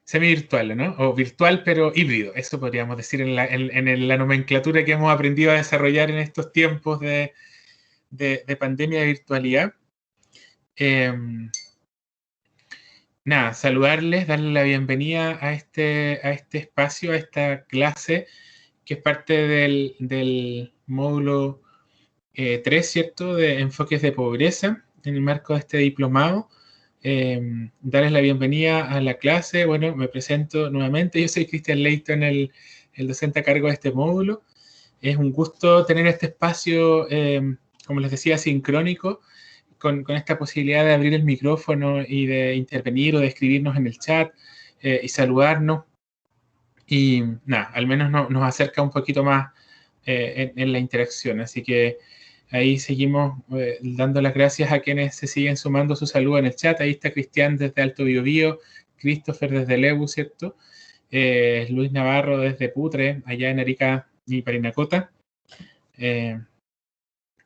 semi-virtual, ¿no? O virtual, pero híbrido. Eso podríamos decir en la nomenclatura que hemos aprendido a desarrollar en estos tiempos de pandemia de virtualidad. Nada, saludarles, darles la bienvenida a este espacio, a esta clase, que es parte del módulo 3, ¿cierto? De enfoques de pobreza, en el marco de este diplomado. Darles la bienvenida a la clase. Bueno, me presento nuevamente. Yo soy Cristian Leighton, el docente a cargo de este módulo. Es un gusto tener este espacio, como les decía, sincrónico, con esta posibilidad de abrir el micrófono y de intervenir o de escribirnos en el chat y saludarnos. Y nada, al menos nos acerca un poquito más en la interacción. Así que ahí seguimos dando las gracias a quienes se siguen sumando su saludo en el chat. Ahí está Cristian desde Alto Biobío, Christopher desde Lebu, ¿cierto? Luis Navarro desde Putre, allá en Arica y Parinacota.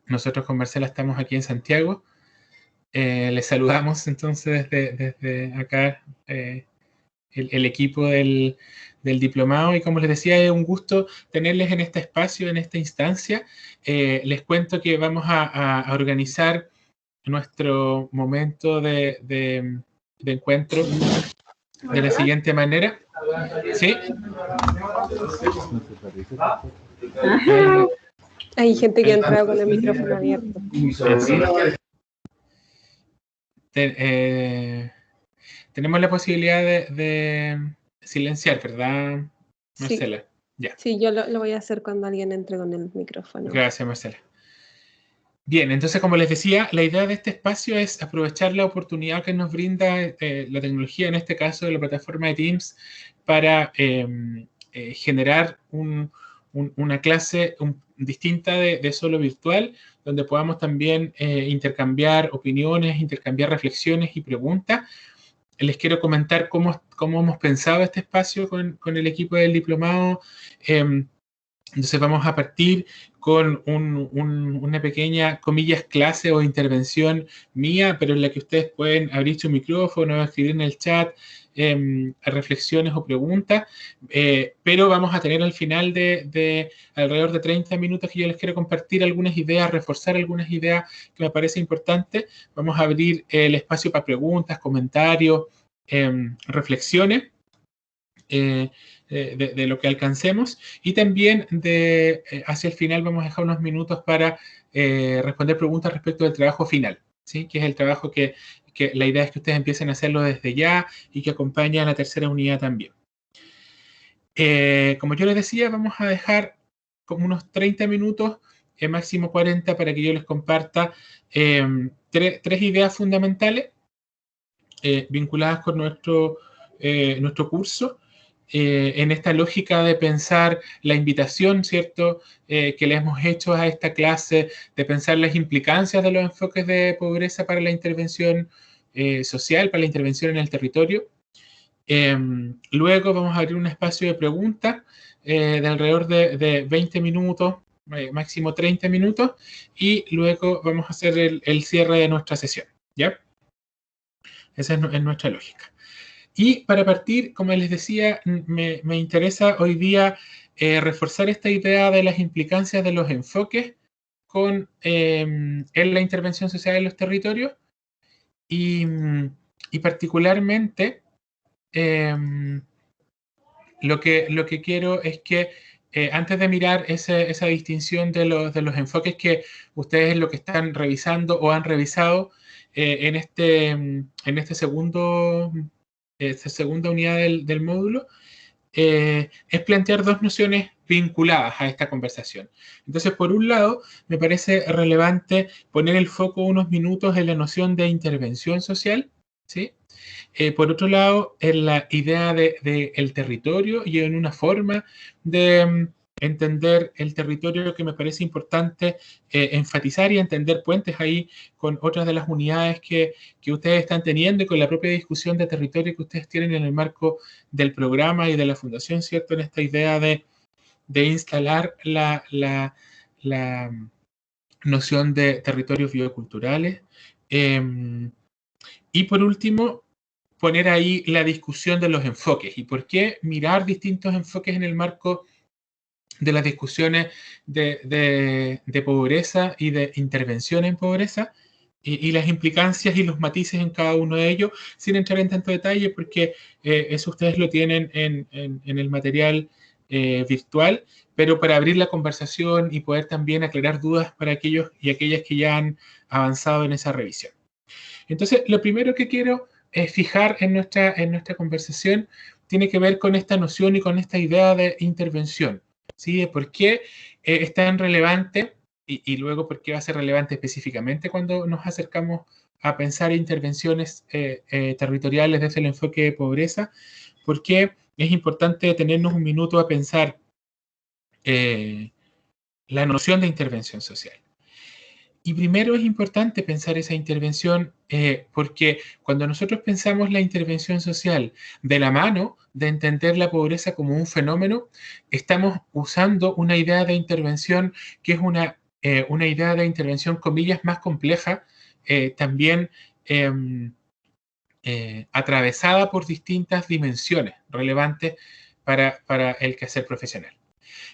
Nosotros con Marcela estamos aquí en Santiago. Les saludamos entonces desde acá el equipo del diplomado, y como les decía, es un gusto tenerles en este espacio, en esta instancia. Les cuento que vamos a organizar nuestro momento de encuentro de la siguiente manera. ¿Sí? Hay gente que ha entrado con el micrófono abierto. Tenemos la posibilidad de silenciar, ¿verdad, Marcela? Sí, ya. Sí, yo lo voy a hacer cuando alguien entre con el micrófono. Gracias, Marcela. Bien, entonces, como les decía, la idea de este espacio es aprovechar la oportunidad que nos brinda la tecnología, en este caso de la plataforma de Teams, para generar una clase distinta de solo virtual, donde podamos también intercambiar opiniones, intercambiar reflexiones y preguntas. Les quiero comentar cómo hemos pensado este espacio con el equipo del diplomado. Entonces vamos a partir con una pequeña, comillas, clase o intervención mía, pero en la que ustedes pueden abrir su micrófono, escribir en el chat reflexiones o preguntas, pero vamos a tener al final de alrededor de 30 minutos que yo les quiero compartir algunas ideas, reforzar algunas ideas que me parece importante. Vamos a abrir el espacio para preguntas, comentarios, reflexiones. De lo que alcancemos, y también hacia el final vamos a dejar unos minutos para responder preguntas respecto del trabajo final, ¿sí? Que es el trabajo que la idea es que ustedes empiecen a hacerlo desde ya y que acompañe a la tercera unidad también. Como yo les decía, vamos a dejar como unos 30 minutos, máximo 40, para que yo les comparta tres ideas fundamentales vinculadas con nuestro curso, en esta lógica de pensar la invitación, ¿cierto?, que le hemos hecho a esta clase, de pensar las implicancias de los enfoques de pobreza para la intervención social, para la intervención en el territorio. Luego vamos a abrir un espacio de preguntas de alrededor de 20 minutos, máximo 30 minutos, y luego vamos a hacer el cierre de nuestra sesión, ¿ya? Esa es nuestra lógica. Y para partir, como les decía, me interesa hoy día reforzar esta idea de las implicancias de los enfoques en la intervención social en los territorios, y particularmente lo que quiero es que antes de mirar esa distinción de los enfoques que ustedes lo que están revisando o han revisado en esta segunda unidad del módulo, es plantear dos nociones vinculadas a esta conversación. Entonces, por un lado, me parece relevante poner el foco unos minutos en la noción de intervención social, ¿sí? Por otro lado, en la idea del territorio y en una forma de entender el territorio que me parece importante enfatizar y entender puentes ahí con otras de las unidades que ustedes están teniendo y con la propia discusión de territorio que ustedes tienen en el marco del programa y de la fundación, ¿cierto? En esta idea de instalar la noción de territorios bioculturales. Y por último, poner ahí la discusión de los enfoques y por qué mirar distintos enfoques en el marco de las discusiones de pobreza y de intervención en pobreza y las implicancias y los matices en cada uno de ellos, sin entrar en tanto detalle, porque eso ustedes lo tienen en el material virtual, pero para abrir la conversación y poder también aclarar dudas para aquellos y aquellas que ya han avanzado en esa revisión. Entonces, lo primero que quiero fijar en nuestra conversación tiene que ver con esta noción y con esta idea de intervención, ¿sí? De por qué es tan relevante y luego por qué va a ser relevante específicamente cuando nos acercamos a pensar intervenciones territoriales desde el enfoque de pobreza, porque es importante detenernos un minuto a pensar la noción de intervención social. Y primero es importante pensar esa intervención porque cuando nosotros pensamos la intervención social de la mano de entender la pobreza como un fenómeno, estamos usando una idea de intervención que es una idea de intervención, comillas, más compleja, también atravesada por distintas dimensiones relevantes para el quehacer profesional.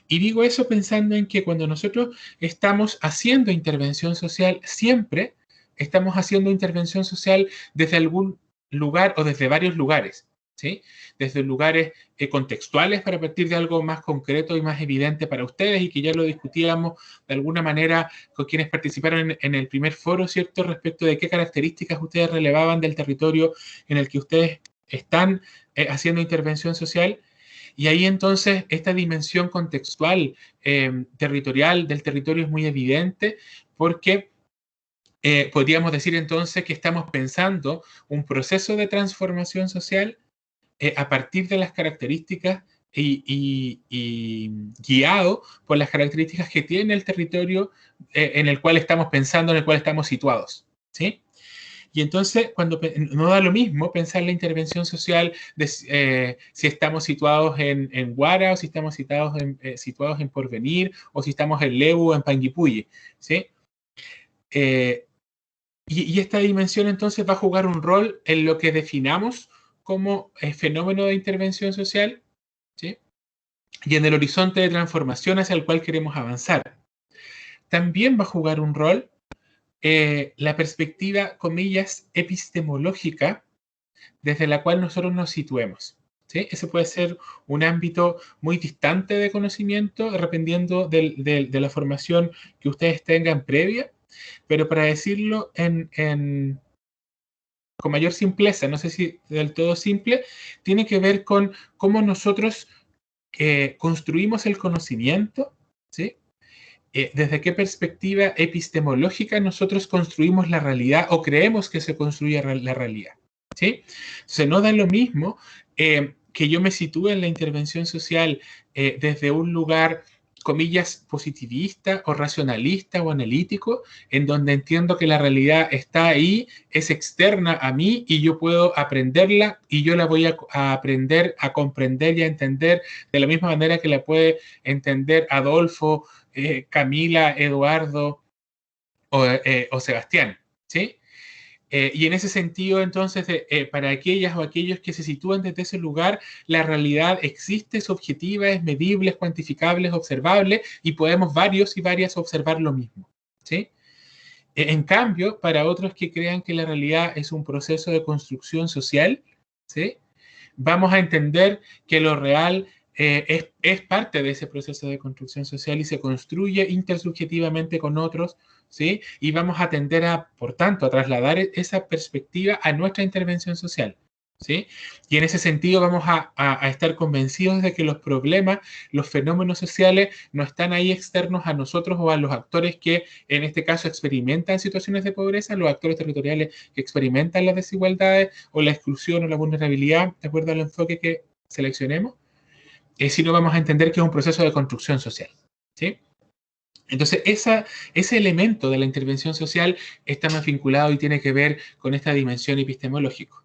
Y digo eso pensando en que cuando nosotros estamos haciendo intervención social, siempre estamos haciendo intervención social desde algún lugar o desde varios lugares, ¿sí? Desde lugares contextuales para partir de algo más concreto y más evidente para ustedes y que ya lo discutíamos de alguna manera con quienes participaron en el primer foro, ¿cierto? Respecto de qué características ustedes relevaban del territorio en el que ustedes están haciendo intervención social. Y ahí entonces esta dimensión contextual territorial del territorio es muy evidente porque podríamos decir entonces que estamos pensando un proceso de transformación social a partir de las características y guiado por las características que tiene el territorio en el cual estamos pensando, en el cual estamos situados, ¿sí? Y entonces, cuando no da lo mismo pensar la intervención social de si estamos situados en Guara o si estamos situados en Porvenir o si estamos en Lebu o en Panguipulli, ¿sí? Y esta dimensión entonces va a jugar un rol en lo que definamos como fenómeno de intervención social, ¿sí? Y en el horizonte de transformación hacia el cual queremos avanzar. También va a jugar un rol la perspectiva, comillas, epistemológica desde la cual nosotros nos situemos, ¿sí? Ese puede ser un ámbito muy distante de conocimiento, dependiendo de la formación que ustedes tengan previa, pero para decirlo con mayor simpleza, no sé si del todo simple, tiene que ver con cómo nosotros construimos el conocimiento, ¿sí? Desde qué perspectiva epistemológica nosotros construimos la realidad o creemos que se construye la realidad, ¿sí? Se no da lo mismo que yo me sitúe en la intervención social desde un lugar, comillas, positivista o racionalista o analítico, en donde entiendo que la realidad está ahí, es externa a mí y yo puedo aprenderla y yo la voy a aprender a comprender y a entender de la misma manera que la puede entender Adolfo, Camila, Eduardo o Sebastián, ¿sí? Y en ese sentido, entonces, para aquellas o aquellos que se sitúan desde ese lugar, la realidad existe, es objetiva, es medible, es cuantificable, es observable, y podemos varios y varias observar lo mismo, ¿sí? En cambio, para otros que crean que la realidad es un proceso de construcción social, ¿sí? Vamos a entender que lo real es parte de ese proceso de construcción social y se construye intersubjetivamente con otros, ¿sí? Y vamos a tender a, por tanto, a trasladar esa perspectiva a nuestra intervención social, ¿sí? Y en ese sentido vamos a estar convencidos de que los problemas, los fenómenos sociales no están ahí externos a nosotros o a los actores que en este caso experimentan situaciones de pobreza, los actores territoriales que experimentan las desigualdades o la exclusión o la vulnerabilidad, de acuerdo al enfoque que seleccionemos, sino vamos a entender que es un proceso de construcción social, ¿sí? Entonces, ese elemento de la intervención social está más vinculado y tiene que ver con esta dimensión epistemológica.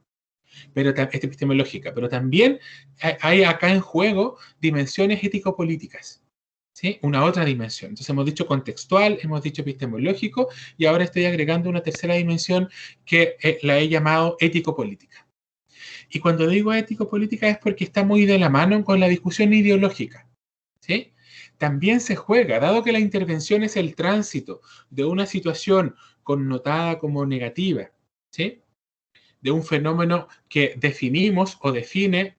Pero también hay acá en juego dimensiones ético-políticas, ¿sí? Una otra dimensión. Entonces hemos dicho contextual, hemos dicho epistemológico y ahora estoy agregando una tercera dimensión que la he llamado ético-política. Y cuando digo ético-política es porque está muy de la mano con la discusión ideológica, ¿sí? También se juega, dado que la intervención es el tránsito de una situación connotada como negativa, ¿sí? De un fenómeno que definimos o define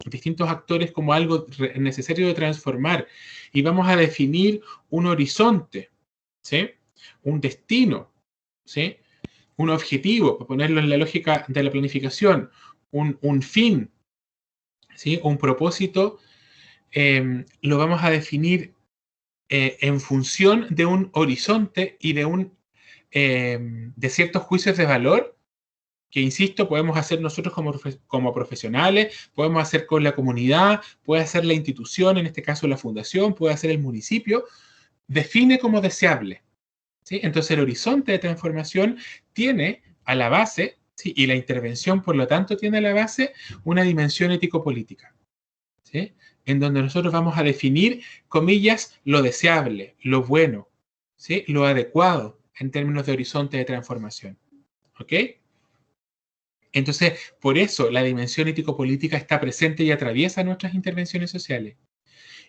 distintos actores como algo necesario de transformar, y vamos a definir un horizonte, ¿sí? Un destino, ¿sí? Un objetivo, para ponerlo en la lógica de la planificación, un fin, ¿sí? Un propósito, lo vamos a definir en función de un horizonte y de ciertos juicios de valor que, insisto, podemos hacer nosotros como profesionales, podemos hacer con la comunidad, puede hacer la institución, en este caso la fundación, puede hacer el municipio, define como deseable, ¿sí? Entonces el horizonte de transformación tiene a la base, ¿sí? Y la intervención, por lo tanto, tiene a la base una dimensión ético-política, ¿sí? En donde nosotros vamos a definir, comillas, lo deseable, lo bueno, ¿sí? Lo adecuado en términos de horizonte de transformación, ¿ok? Entonces, por eso la dimensión ético-política está presente y atraviesa nuestras intervenciones sociales.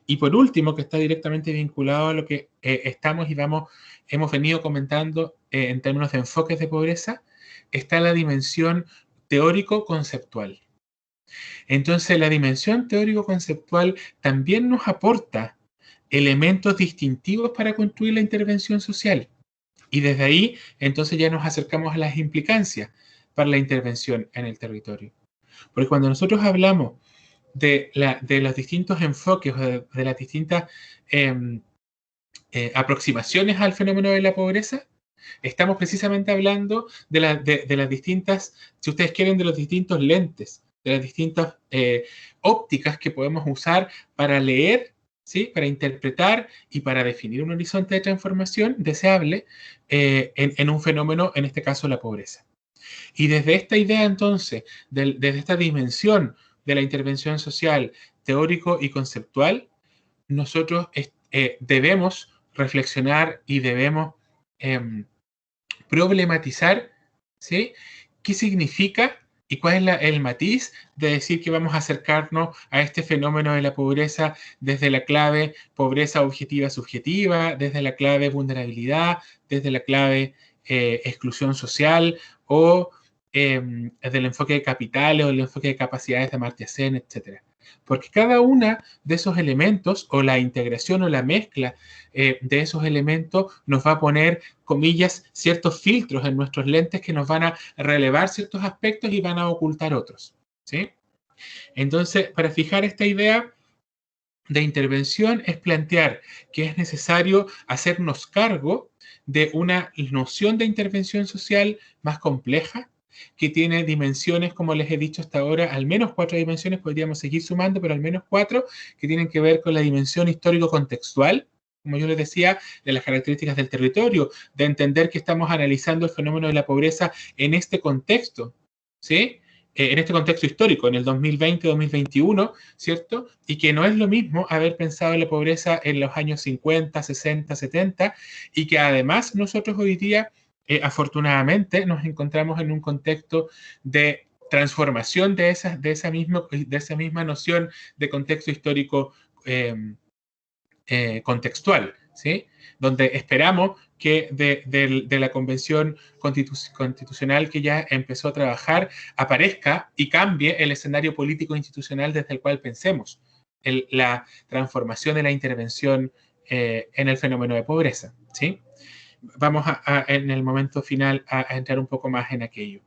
Y por último, que está directamente vinculado a lo que hemos venido comentando en términos de enfoques de pobreza, está la dimensión teórico-conceptual. Entonces, la dimensión teórico-conceptual también nos aporta elementos distintivos para construir la intervención social. Y desde ahí, entonces ya nos acercamos a las implicancias para la intervención en el territorio. Porque cuando nosotros hablamos de los distintos enfoques o de las distintas aproximaciones al fenómeno de la pobreza, estamos precisamente hablando de las distintas, si ustedes quieren, de los distintos lentes, de las distintas ópticas que podemos usar para leer, ¿sí? Para interpretar y para definir un horizonte de transformación deseable en un fenómeno, en este caso la pobreza. Y desde esta idea, entonces, desde esta dimensión de la intervención social, teórico y conceptual, nosotros debemos reflexionar y debemos problematizar, ¿sí? ¿Qué significa y cuál es el matiz de decir que vamos a acercarnos a este fenómeno de la pobreza desde la clave pobreza objetiva-subjetiva, desde la clave vulnerabilidad, desde la clave exclusión social o desde el enfoque de capitales o el enfoque de capacidades de Amartya Sen, etcétera? Porque cada uno de esos elementos o la integración o la mezcla de esos elementos nos va a poner, comillas, ciertos filtros en nuestros lentes que nos van a relevar ciertos aspectos y van a ocultar otros, ¿sí? Entonces, para fijar esta idea de intervención es plantear que es necesario hacernos cargo de una noción de intervención social más compleja, que tiene dimensiones, como les he dicho hasta ahora, al menos 4 dimensiones, podríamos seguir sumando, pero al menos 4, que tienen que ver con la dimensión histórico-contextual, como yo les decía, de las características del territorio, de entender que estamos analizando el fenómeno de la pobreza en este contexto, ¿sí? En este contexto histórico, en el 2020-2021, ¿cierto? Y que no es lo mismo haber pensado en la pobreza en los años 50, 60, 70, y que además nosotros hoy día, afortunadamente, nos encontramos en un contexto de transformación de esa misma noción de contexto histórico contextual, ¿sí? Donde esperamos que de la convención constitucional que ya empezó a trabajar aparezca y cambie el escenario político institucional desde el cual pensemos la transformación de la intervención en el fenómeno de pobreza, ¿sí? Vamos en el momento final a entrar un poco más en aquello.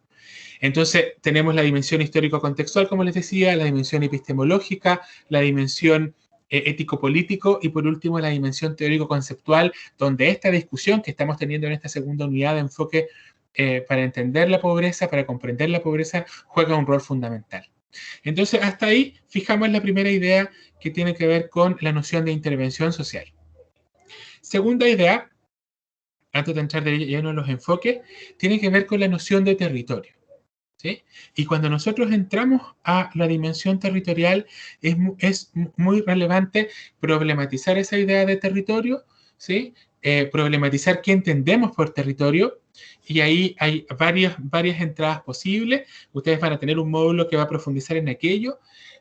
Entonces, tenemos la dimensión histórico-contextual, como les decía, la dimensión epistemológica, la dimensión ético-político y, por último, la dimensión teórico-conceptual, donde esta discusión que estamos teniendo en esta segunda unidad de enfoque para entender la pobreza, para comprender la pobreza, juega un rol fundamental. Entonces, hasta ahí fijamos la primera idea que tiene que ver con la noción de intervención social. Segunda idea, antes de entrar de lleno en los enfoques, tiene que ver con la noción de territorio, ¿sí? Y cuando nosotros entramos a la dimensión territorial, es muy relevante problematizar esa idea de territorio, ¿sí? problematizar qué entendemos por territorio, y ahí hay varias entradas posibles. Ustedes van a tener un módulo que va a profundizar en aquello,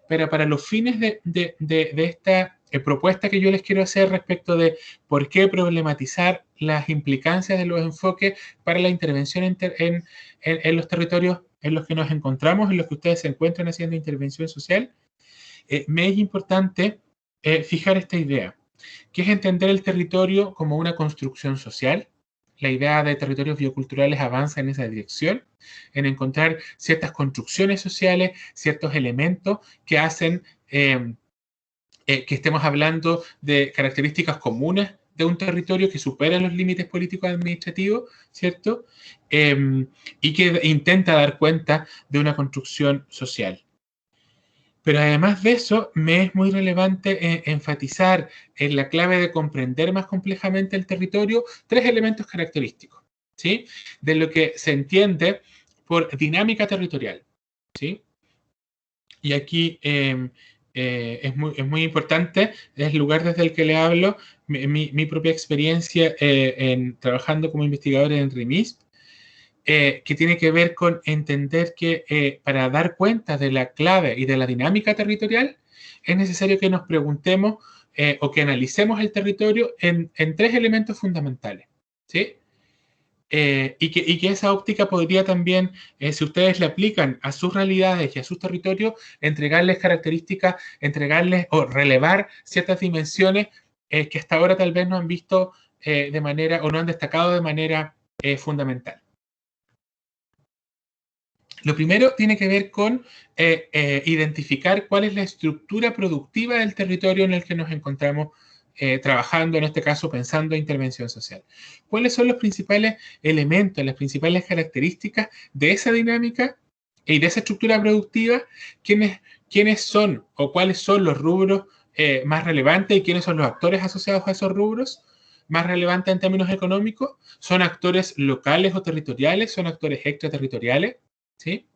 pero para los fines de esta propuesta que yo les quiero hacer respecto de por qué problematizar las implicancias de los enfoques para la intervención en los territorios en los que nos encontramos, en los que ustedes se encuentran haciendo intervención social, me es importante fijar esta idea, que es entender el territorio como una construcción social. La idea de territorios bioculturales avanza en esa dirección, en encontrar ciertas construcciones sociales, ciertos elementos que hacen que estemos hablando de características comunes de un territorio que supera los límites políticos administrativos, ¿cierto? Y que intenta dar cuenta de una construcción social. Pero además de eso, me es muy relevante enfatizar en la clave de comprender más complejamente el territorio 3 elementos característicos, ¿sí? De lo que se entiende por dinámica territorial, ¿sí? Y aquí es muy importante, es el lugar desde el que le hablo, mi propia experiencia trabajando como investigador en RIMISP, que tiene que ver con entender que para dar cuenta de la clave y de la dinámica territorial, es necesario que nos preguntemos o que analicemos el territorio en 3 elementos fundamentales, ¿sí? Y que esa óptica podría también, si ustedes le aplican a sus realidades y a sus territorios, entregarles características, entregarles o relevar ciertas dimensiones que hasta ahora tal vez no han visto de manera o no han destacado de manera fundamental. Lo primero tiene que ver con identificar cuál es la estructura productiva del territorio en el que nos encontramos trabajando, en este caso pensando en intervención social. ¿Cuáles son los principales elementos, las principales características de esa dinámica y de esa estructura productiva? ¿Quiénes son o cuáles son los rubros más relevantes y quiénes son los actores asociados a esos rubros? Más relevantes en términos económicos, ¿son actores locales o territoriales? ¿Son actores extraterritoriales? ¿Sí?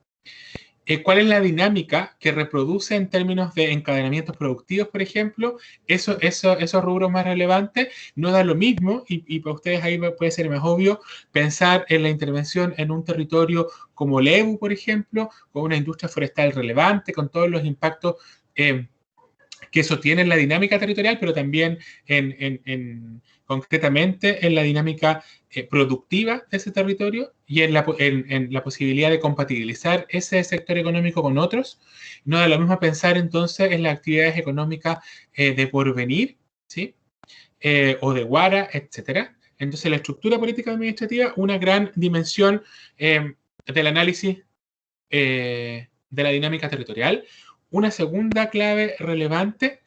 ¿Cuál es la dinámica que reproduce en términos de encadenamientos productivos, por ejemplo? Esos rubros más relevantes. No da lo mismo, y para ustedes ahí puede ser más obvio, pensar en la intervención en un territorio como Lebu, por ejemplo, con una industria forestal relevante, con todos los impactos que eso tiene en la dinámica territorial, pero también concretamente en la dinámica productiva de ese territorio y en la posibilidad de compatibilizar ese sector económico con otros. No da lo mismo pensar entonces en las actividades económicas de porvenir, ¿sí? O de Guara, etcétera. Entonces la estructura política administrativa, una gran dimensión del análisis de la dinámica territorial. Una segunda clave relevante,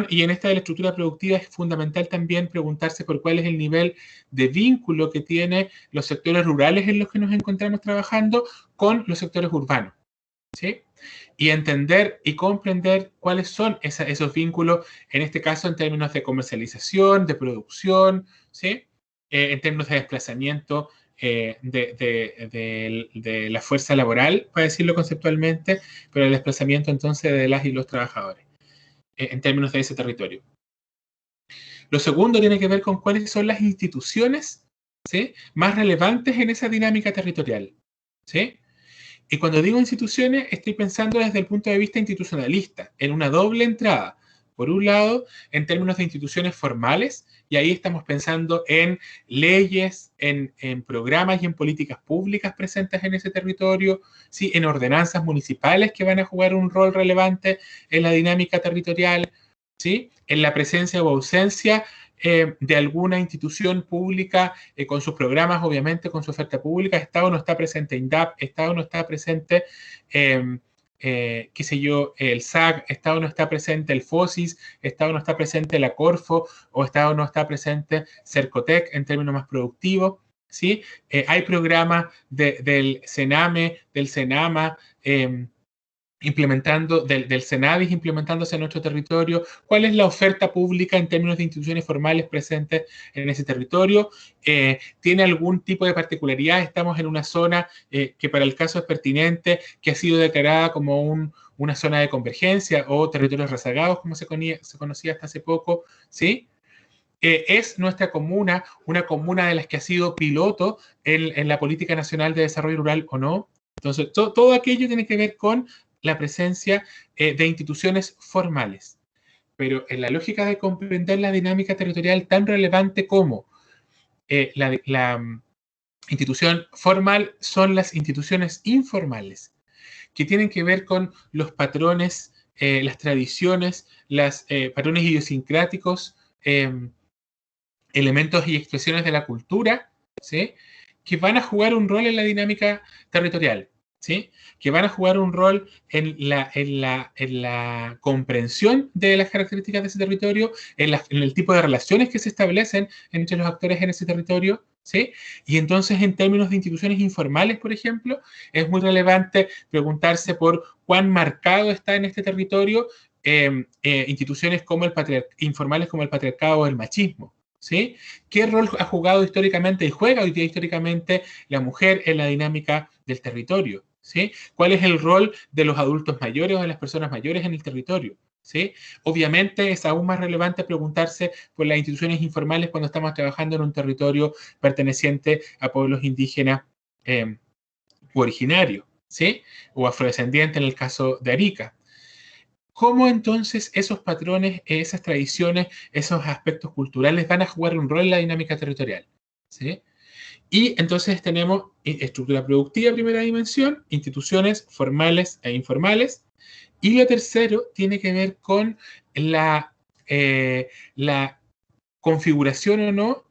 y en esta de la estructura productiva es fundamental también preguntarse por cuál es el nivel de vínculo que tienen los sectores rurales en los que nos encontramos trabajando con los sectores urbanos, ¿sí? Y entender y comprender cuáles son esos vínculos, en este caso en términos de comercialización, de producción, ¿sí? En términos de desplazamiento de la fuerza laboral, para decirlo conceptualmente, pero el desplazamiento entonces de las y los trabajadores, en términos de ese territorio. Lo segundo tiene que ver con cuáles son las instituciones, ¿sí?, más relevantes en esa dinámica territorial, ¿sí? Y cuando digo instituciones, estoy pensando desde el punto de vista institucionalista, en una doble entrada. Por un lado, en términos de instituciones formales, y ahí estamos pensando en leyes, en programas y en políticas públicas presentes en ese territorio, ¿sí?, en ordenanzas municipales que van a jugar un rol relevante en la dinámica territorial, ¿sí?, en la presencia o ausencia de alguna institución pública con sus programas, obviamente, con su oferta pública. Está o no está presente INDAP, está o no está presente, qué sé yo, el SAC, está o no está presente el FOSIS, está o no está presente la Corfo, o está o no está presente Cercotec en términos más productivos, ¿sí? Hay programas del CENAME, del CENAMA, del CENAVIS implementándose en nuestro territorio. ¿Cuál es la oferta pública en términos de instituciones formales presentes en ese territorio? ¿Tiene algún tipo de particularidad? Estamos en una zona que para el caso es pertinente, que ha sido declarada como una zona de convergencia o territorios rezagados, como se conocía hasta hace poco, ¿sí? ¿Es nuestra comuna una comuna de las que ha sido piloto en la Política Nacional de Desarrollo Rural o no? Entonces, todo aquello tiene que ver con la presencia de instituciones formales. Pero en la lógica de comprender la dinámica territorial tan relevante como la institución formal son las instituciones informales, que tienen que ver con los patrones, las tradiciones, los patrones idiosincráticos, elementos y expresiones de la cultura, ¿sí? Que van a jugar un rol en la dinámica territorial, ¿sí? Que van a jugar un rol en la comprensión de las características de ese territorio, en el tipo de relaciones que se establecen entre los actores en ese territorio, ¿sí? Y entonces, en términos de instituciones informales, por ejemplo, es muy relevante preguntarse por cuán marcado está en este territorio instituciones como informales como el patriarcado o el machismo, ¿sí? ¿Qué rol ha jugado históricamente y juega hoy día históricamente la mujer en la dinámica del territorio? ¿Sí? ¿Cuál es el rol de los adultos mayores o de las personas mayores en el territorio? ¿Sí? Obviamente es aún más relevante preguntarse por las instituciones informales cuando estamos trabajando en un territorio perteneciente a pueblos indígenas u originarios, ¿sí? O afrodescendientes en el caso de Arica. ¿Cómo entonces esos patrones, esas tradiciones, esos aspectos culturales van a jugar un rol en la dinámica territorial? ¿Sí? Y entonces tenemos estructura productiva, primera dimensión, instituciones formales e informales. Y lo tercero tiene que ver con la configuración o no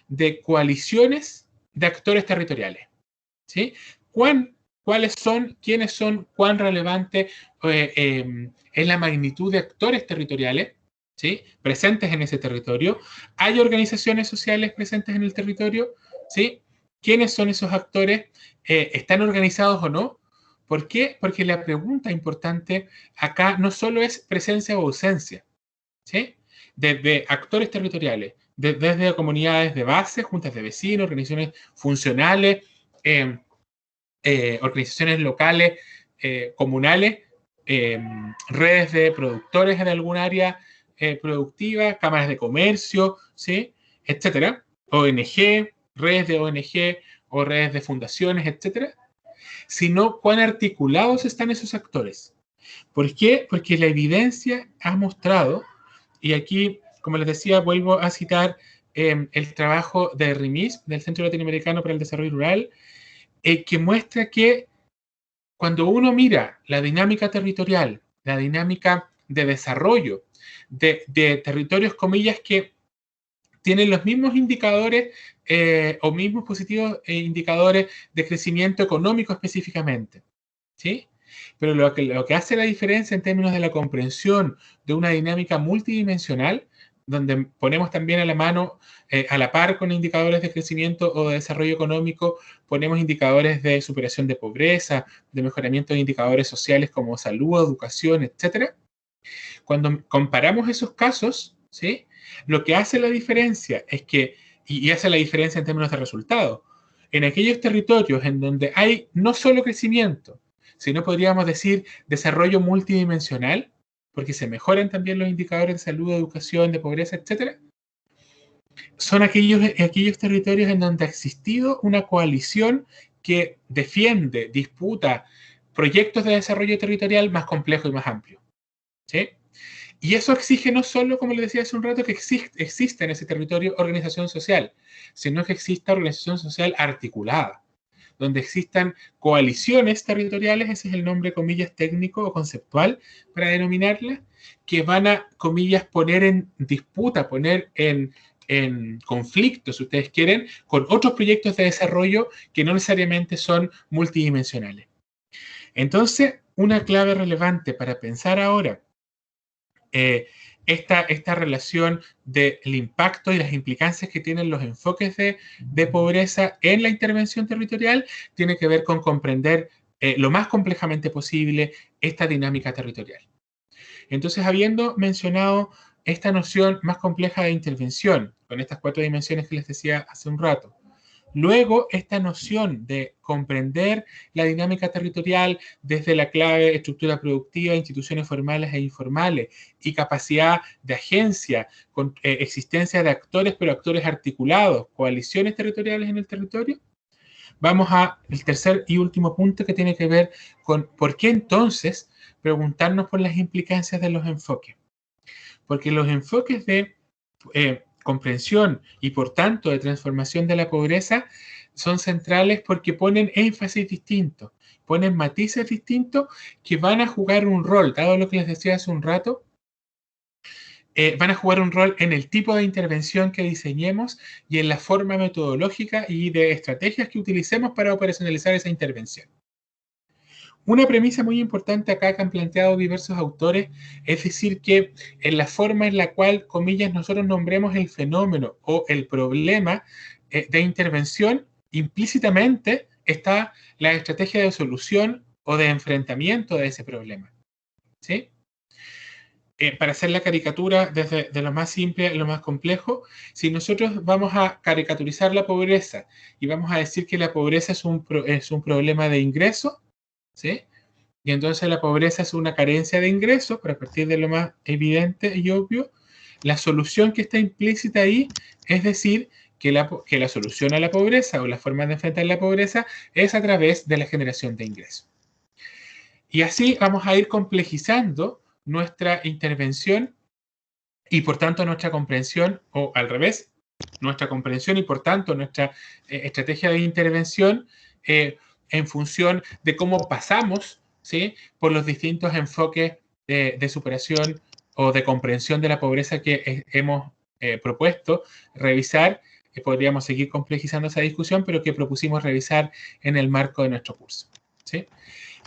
de coaliciones de actores territoriales. ¿Sí? ¿Cuáles son, quiénes son, cuán relevante es la magnitud de actores territoriales, ¿sí? Presentes en ese territorio? ¿Hay organizaciones sociales presentes en el territorio? ¿Sí? ¿Quiénes son esos actores? ¿Están organizados o no? ¿Por qué? Porque la pregunta importante acá no solo es presencia o ausencia, ¿sí? Desde actores territoriales, desde comunidades de base, juntas de vecinos, organizaciones funcionales, organizaciones locales, comunales, redes de productores en algún área productiva, cámaras de comercio, ¿sí? Etcétera, ONG, redes de ONG o redes de fundaciones, etcétera, sino cuán articulados están esos actores. ¿Por qué? Porque la evidencia ha mostrado, y aquí, como les decía, vuelvo a citar el trabajo de RIMIS, del Centro Latinoamericano para el Desarrollo Rural, que muestra que cuando uno mira la dinámica territorial, la dinámica de desarrollo de territorios, comillas, que tienen los mismos indicadores o mismos positivos indicadores de crecimiento económico específicamente, ¿sí? Pero lo que hace la diferencia en términos de la comprensión de una dinámica multidimensional, donde ponemos también a la mano, a la par con indicadores de crecimiento o de desarrollo económico, ponemos indicadores de superación de pobreza, de mejoramiento de indicadores sociales como salud, educación, etc. Cuando comparamos esos casos, ¿sí? Lo que hace la diferencia es que, y hace la diferencia en términos de resultados, en aquellos territorios en donde hay no solo crecimiento, sino podríamos decir desarrollo multidimensional, porque se mejoran también los indicadores de salud, de educación, de pobreza, etc. Son aquellos territorios en donde ha existido una coalición que defiende, disputa proyectos de desarrollo territorial más complejos y más amplios, ¿sí? Y eso exige no solo, como le decía hace un rato, que exista en ese territorio organización social, sino que exista organización social articulada, donde existan coaliciones territoriales, ese es el nombre, comillas, técnico o conceptual para denominarlas, que van a, comillas, poner en disputa, poner en conflicto, si ustedes quieren, con otros proyectos de desarrollo que no necesariamente son multidimensionales. Entonces, una clave relevante para pensar ahora esta relación del impacto y las implicancias que tienen los enfoques de pobreza en la intervención territorial tiene que ver con comprender lo más complejamente posible esta dinámica territorial. Entonces, habiendo mencionado esta noción más compleja de intervención, con estas 4 dimensiones que les decía hace un rato, Luego, esta noción de comprender la dinámica territorial desde la clave estructura productiva, instituciones formales e informales y capacidad de agencia, con existencia de actores, pero actores articulados, coaliciones territoriales en el territorio. Vamos al tercer y último punto, que tiene que ver con por qué entonces preguntarnos por las implicancias de los enfoques. Porque los enfoques de comprensión y por tanto de transformación de la pobreza son centrales porque ponen énfasis distintos, ponen matices distintos que van a jugar un rol, dado lo que les decía hace un rato, van a jugar un rol en el tipo de intervención que diseñemos y en la forma metodológica y de estrategias que utilicemos para operacionalizar esa intervención. Una premisa muy importante acá que han planteado diversos autores es decir que en la forma en la cual, comillas, nosotros nombremos el fenómeno o el problema de intervención, implícitamente está la estrategia de solución o de enfrentamiento de ese problema. ¿Sí? Para hacer la caricatura desde de lo más simple a lo más complejo, si nosotros vamos a caricaturizar la pobreza y vamos a decir que la pobreza es un problema de ingreso, ¿sí? Y entonces la pobreza es una carencia de ingresos, pero a partir de lo más evidente y obvio, la solución que está implícita ahí es decir que la solución a la pobreza o la forma de enfrentar la pobreza es a través de la generación de ingresos. Y así vamos a ir complejizando nuestra intervención y por tanto nuestra comprensión, o al revés, nuestra comprensión y por tanto nuestra estrategia de intervención en función de cómo pasamos, ¿sí?, por los distintos enfoques de superación o de comprensión de la pobreza que hemos propuesto revisar. Podríamos seguir complejizando esa discusión, pero que propusimos revisar en el marco de nuestro curso, ¿sí?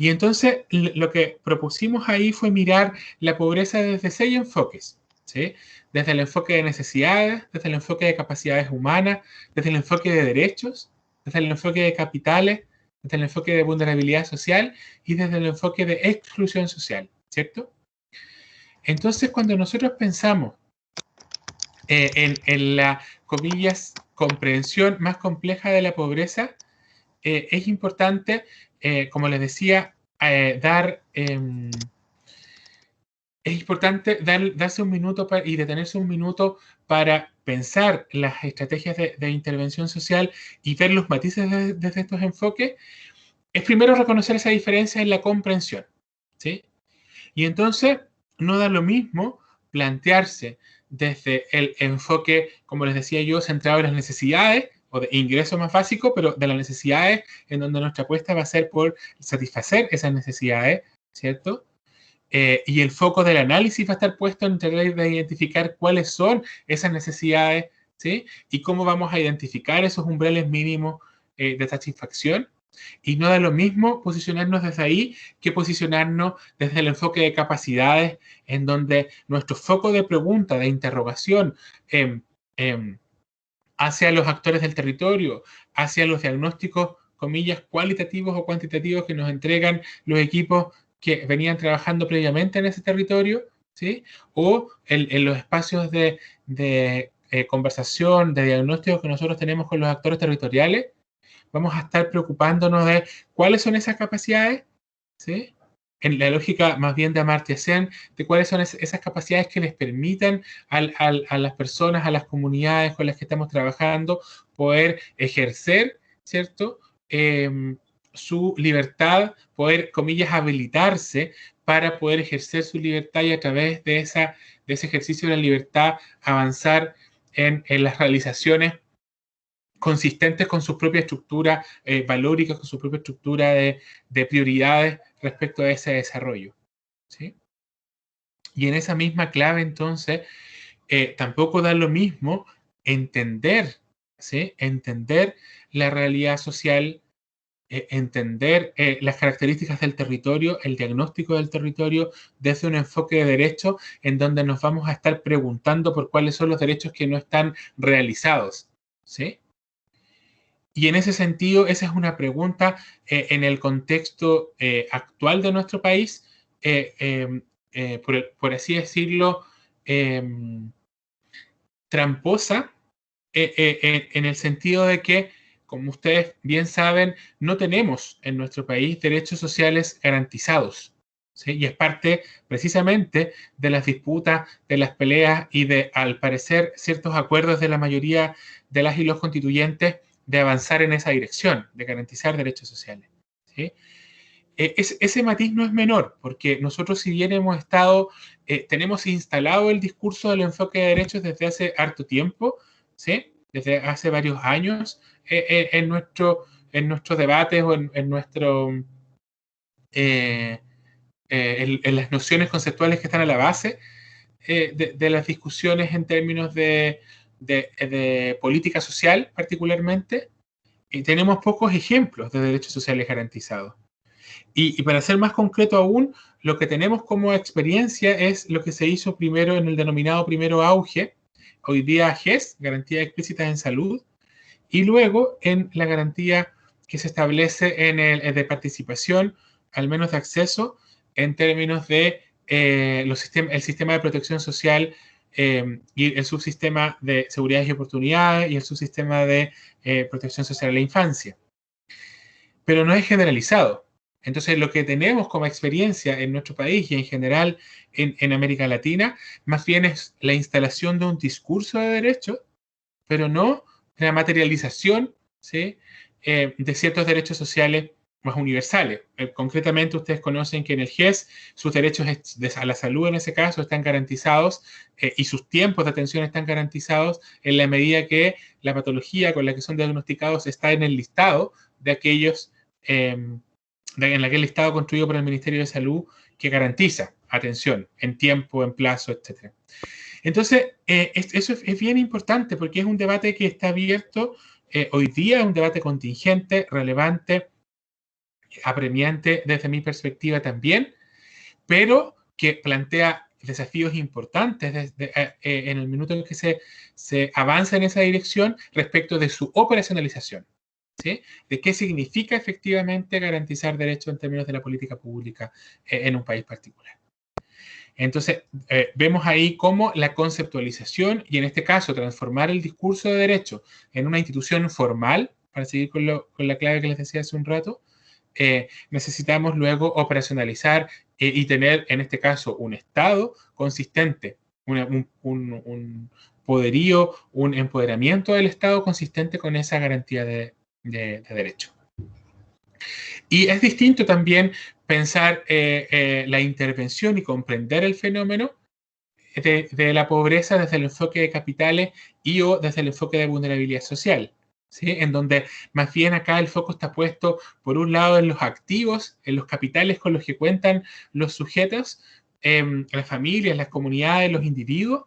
Y entonces lo que propusimos ahí fue mirar la pobreza desde 6 enfoques, ¿sí? Desde el enfoque de necesidades, desde el enfoque de capacidades humanas, desde el enfoque de derechos, desde el enfoque de capitales, desde el enfoque de vulnerabilidad social y desde el enfoque de exclusión social, ¿cierto? Entonces, cuando nosotros pensamos en la, comillas, comprensión más compleja de la pobreza, es importante, como les decía, es importante darse un minuto y detenerse un minuto para pensar las estrategias de intervención social y ver los matices desde estos enfoques. Es primero reconocer esa diferencia en la comprensión, ¿sí? Y entonces no da lo mismo plantearse desde el enfoque, como les decía yo, centrado en las necesidades o de ingreso más básico, pero de las necesidades en donde nuestra apuesta va a ser por satisfacer esas necesidades, ¿cierto? Y el foco del análisis va a estar puesto en tratar de identificar cuáles son esas necesidades, ¿sí? Y cómo vamos a identificar esos umbrales mínimos de satisfacción. Y no da lo mismo posicionarnos desde ahí que posicionarnos desde el enfoque de capacidades, en donde nuestro foco de pregunta, de interrogación, hacia los actores del territorio, hacia los diagnósticos, comillas, cualitativos o cuantitativos que nos entregan los equipos que venían trabajando previamente en ese territorio, ¿sí? O en los espacios de conversación, de diagnóstico que nosotros tenemos con los actores territoriales, vamos a estar preocupándonos de cuáles son esas capacidades, ¿sí? En la lógica más bien de Amartya Sen, de cuáles son esas capacidades que les permitan a las personas, a las comunidades con las que estamos trabajando, poder ejercer, ¿cierto?, su libertad, poder, comillas, habilitarse para poder ejercer su libertad y a través de ese ejercicio de la libertad avanzar en las realizaciones consistentes con su propia estructura valórica, con su propia estructura de prioridades respecto a ese desarrollo, ¿sí? Y en esa misma clave, entonces, tampoco da lo mismo entender, ¿sí?, entender la realidad social, entender las características del territorio, el diagnóstico del territorio desde un enfoque de derecho en donde nos vamos a estar preguntando por cuáles son los derechos que no están realizados, ¿sí? Y en ese sentido, esa es una pregunta en el contexto actual de nuestro país, por así decirlo, tramposa, en el sentido de que como ustedes bien saben, no tenemos en nuestro país derechos sociales garantizados, ¿sí? Y es parte precisamente de las disputas, de las peleas y de, al parecer, ciertos acuerdos de la mayoría de las y los constituyentes de avanzar en esa dirección, de garantizar derechos sociales, ¿sí? Ese matiz no es menor, porque nosotros, si bien hemos estado, tenemos instalado el discurso del enfoque de derechos desde hace harto tiempo, ¿sí? Desde hace varios años, en nuestros debates o en nuestro, en las nociones conceptuales que están a la base de las discusiones en términos de política social, particularmente, y tenemos pocos ejemplos de derechos sociales garantizados. Y para ser más concreto aún, lo que tenemos como experiencia es lo que se hizo primero en el denominado primero auge, hoy día GES, Garantía Explícita en Salud, y luego en la garantía que se establece en el de participación, al menos de acceso, en términos de el sistema de protección social y el subsistema de seguridad y oportunidades y el subsistema de protección social a la infancia. Pero no es generalizado. Entonces, lo que tenemos como experiencia en nuestro país y en general en América Latina, más bien es la instalación de un discurso de derechos, pero no la materialización, ¿sí? De ciertos derechos sociales más universales. Concretamente, ustedes conocen que en el GES sus derechos a la salud, en ese caso, están garantizados y sus tiempos de atención están garantizados en la medida que la patología con la que son diagnosticados está en el listado de aquellos en aquel listado construido por el Ministerio de Salud que garantiza atención en tiempo, en plazo, etc. Entonces, eso es bien importante porque es un debate que está abierto hoy día, es un debate contingente, relevante, apremiante desde mi perspectiva también, pero que plantea desafíos importantes en el minuto en que se avanza en esa dirección respecto de su operacionalización. ¿Sí? De qué significa efectivamente garantizar derechos en términos de la política pública en un país particular. Entonces, vemos ahí cómo la conceptualización y en este caso transformar el discurso de derecho en una institución formal, para seguir con la clave que les decía hace un rato, necesitamos luego operacionalizar y tener en este caso un Estado consistente, un poderío, un empoderamiento del Estado consistente con esa garantía de derecho. Y es distinto también pensar la intervención y comprender el fenómeno de la pobreza desde el enfoque de capitales y o desde el enfoque de vulnerabilidad social, ¿sí? En donde más bien acá el foco está puesto por un lado en los activos, en los capitales con los que cuentan los sujetos, las familias, las comunidades, los individuos,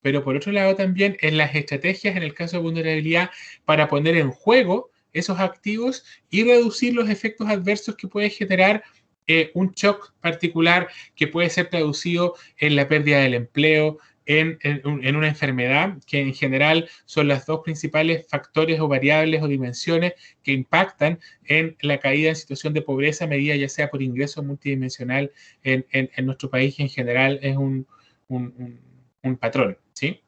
pero por otro lado también en las estrategias, en el caso de vulnerabilidad, para poner en juego esos activos y reducir los efectos adversos que puede generar un shock particular que puede ser traducido en la pérdida del empleo, en una enfermedad, que en general son los dos principales factores o variables o dimensiones que impactan en la caída en situación de pobreza, medida ya sea por ingreso multidimensional en nuestro país, que en general es un patrón, ¿sí?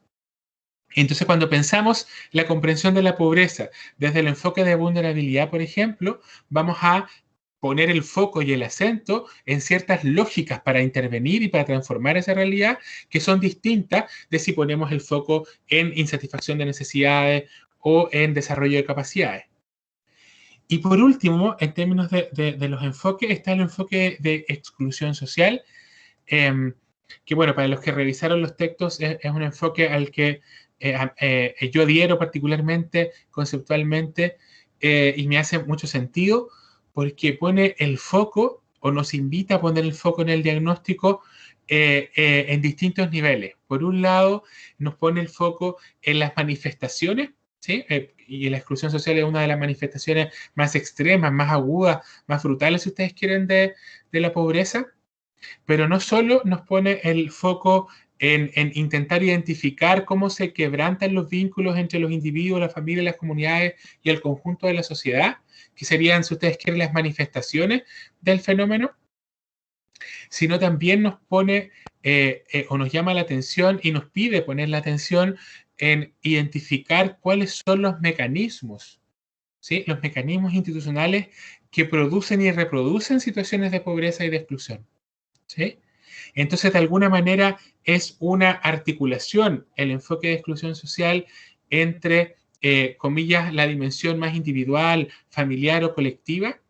Entonces, cuando pensamos la comprensión de la pobreza desde el enfoque de vulnerabilidad, por ejemplo, vamos a poner el foco y el acento en ciertas lógicas para intervenir y para transformar esa realidad que son distintas de si ponemos el foco en insatisfacción de necesidades o en desarrollo de capacidades. Y por último, en términos de los enfoques, está el enfoque de exclusión social, que bueno, para los que revisaron los textos es un enfoque al que yo adhiero particularmente, conceptualmente, y me hace mucho sentido porque pone el foco o nos invita a poner el foco en el diagnóstico en distintos niveles. Por un lado, nos pone el foco en las manifestaciones, ¿sí? Y la exclusión social es una de las manifestaciones más extremas, más agudas, más brutales, si ustedes quieren, de la pobreza. Pero no solo nos pone el foco en intentar identificar cómo se quebrantan los vínculos entre los individuos, la familia, las comunidades y el conjunto de la sociedad, que serían, si ustedes quieren, las manifestaciones del fenómeno, sino también nos pone o nos llama la atención y nos pide poner la atención en identificar cuáles son los mecanismos ¿sí? Los mecanismos institucionales que producen y reproducen situaciones de pobreza y de exclusión, ¿sí? Entonces, de alguna manera, es una articulación el enfoque de exclusión social entre, comillas, la dimensión más individual, familiar o colectiva,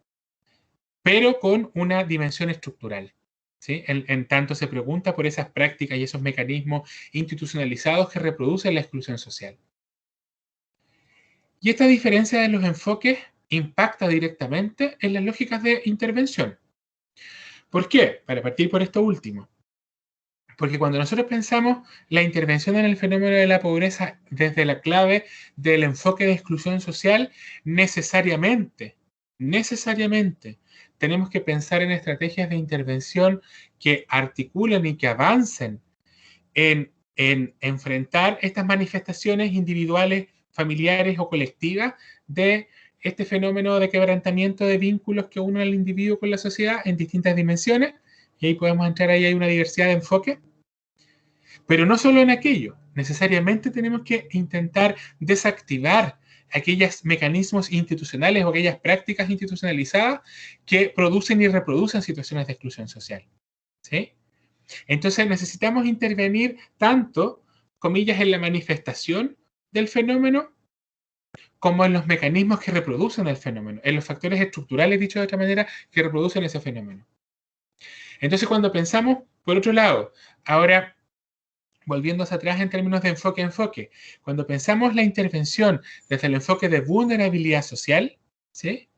pero con una dimensión estructural, ¿sí? En tanto se pregunta por esas prácticas y esos mecanismos institucionalizados que reproducen la exclusión social. Y esta diferencia de los enfoques impacta directamente en las lógicas de intervención. ¿Por qué? Para partir por esto último. Porque cuando nosotros pensamos la intervención en el fenómeno de la pobreza desde la clave del enfoque de exclusión social, necesariamente, tenemos que pensar en estrategias de intervención que articulen y que avancen en enfrentar estas manifestaciones individuales, familiares o colectivas de este fenómeno de quebrantamiento de vínculos que unen al individuo con la sociedad en distintas dimensiones. Y ahí podemos entrar, ahí hay una diversidad de enfoques. Pero no solo en aquello, necesariamente tenemos que intentar desactivar aquellos mecanismos institucionales o aquellas prácticas institucionalizadas que producen y reproducen situaciones de exclusión social, ¿sí? Entonces necesitamos intervenir tanto, comillas, en la manifestación del fenómeno como en los mecanismos que reproducen el fenómeno, en los factores estructurales, dicho de otra manera, que reproducen ese fenómeno. Entonces, cuando pensamos, por otro lado, ahora volviendo hacia atrás en términos de enfoque, cuando pensamos la intervención desde el enfoque de vulnerabilidad social, ¿sí?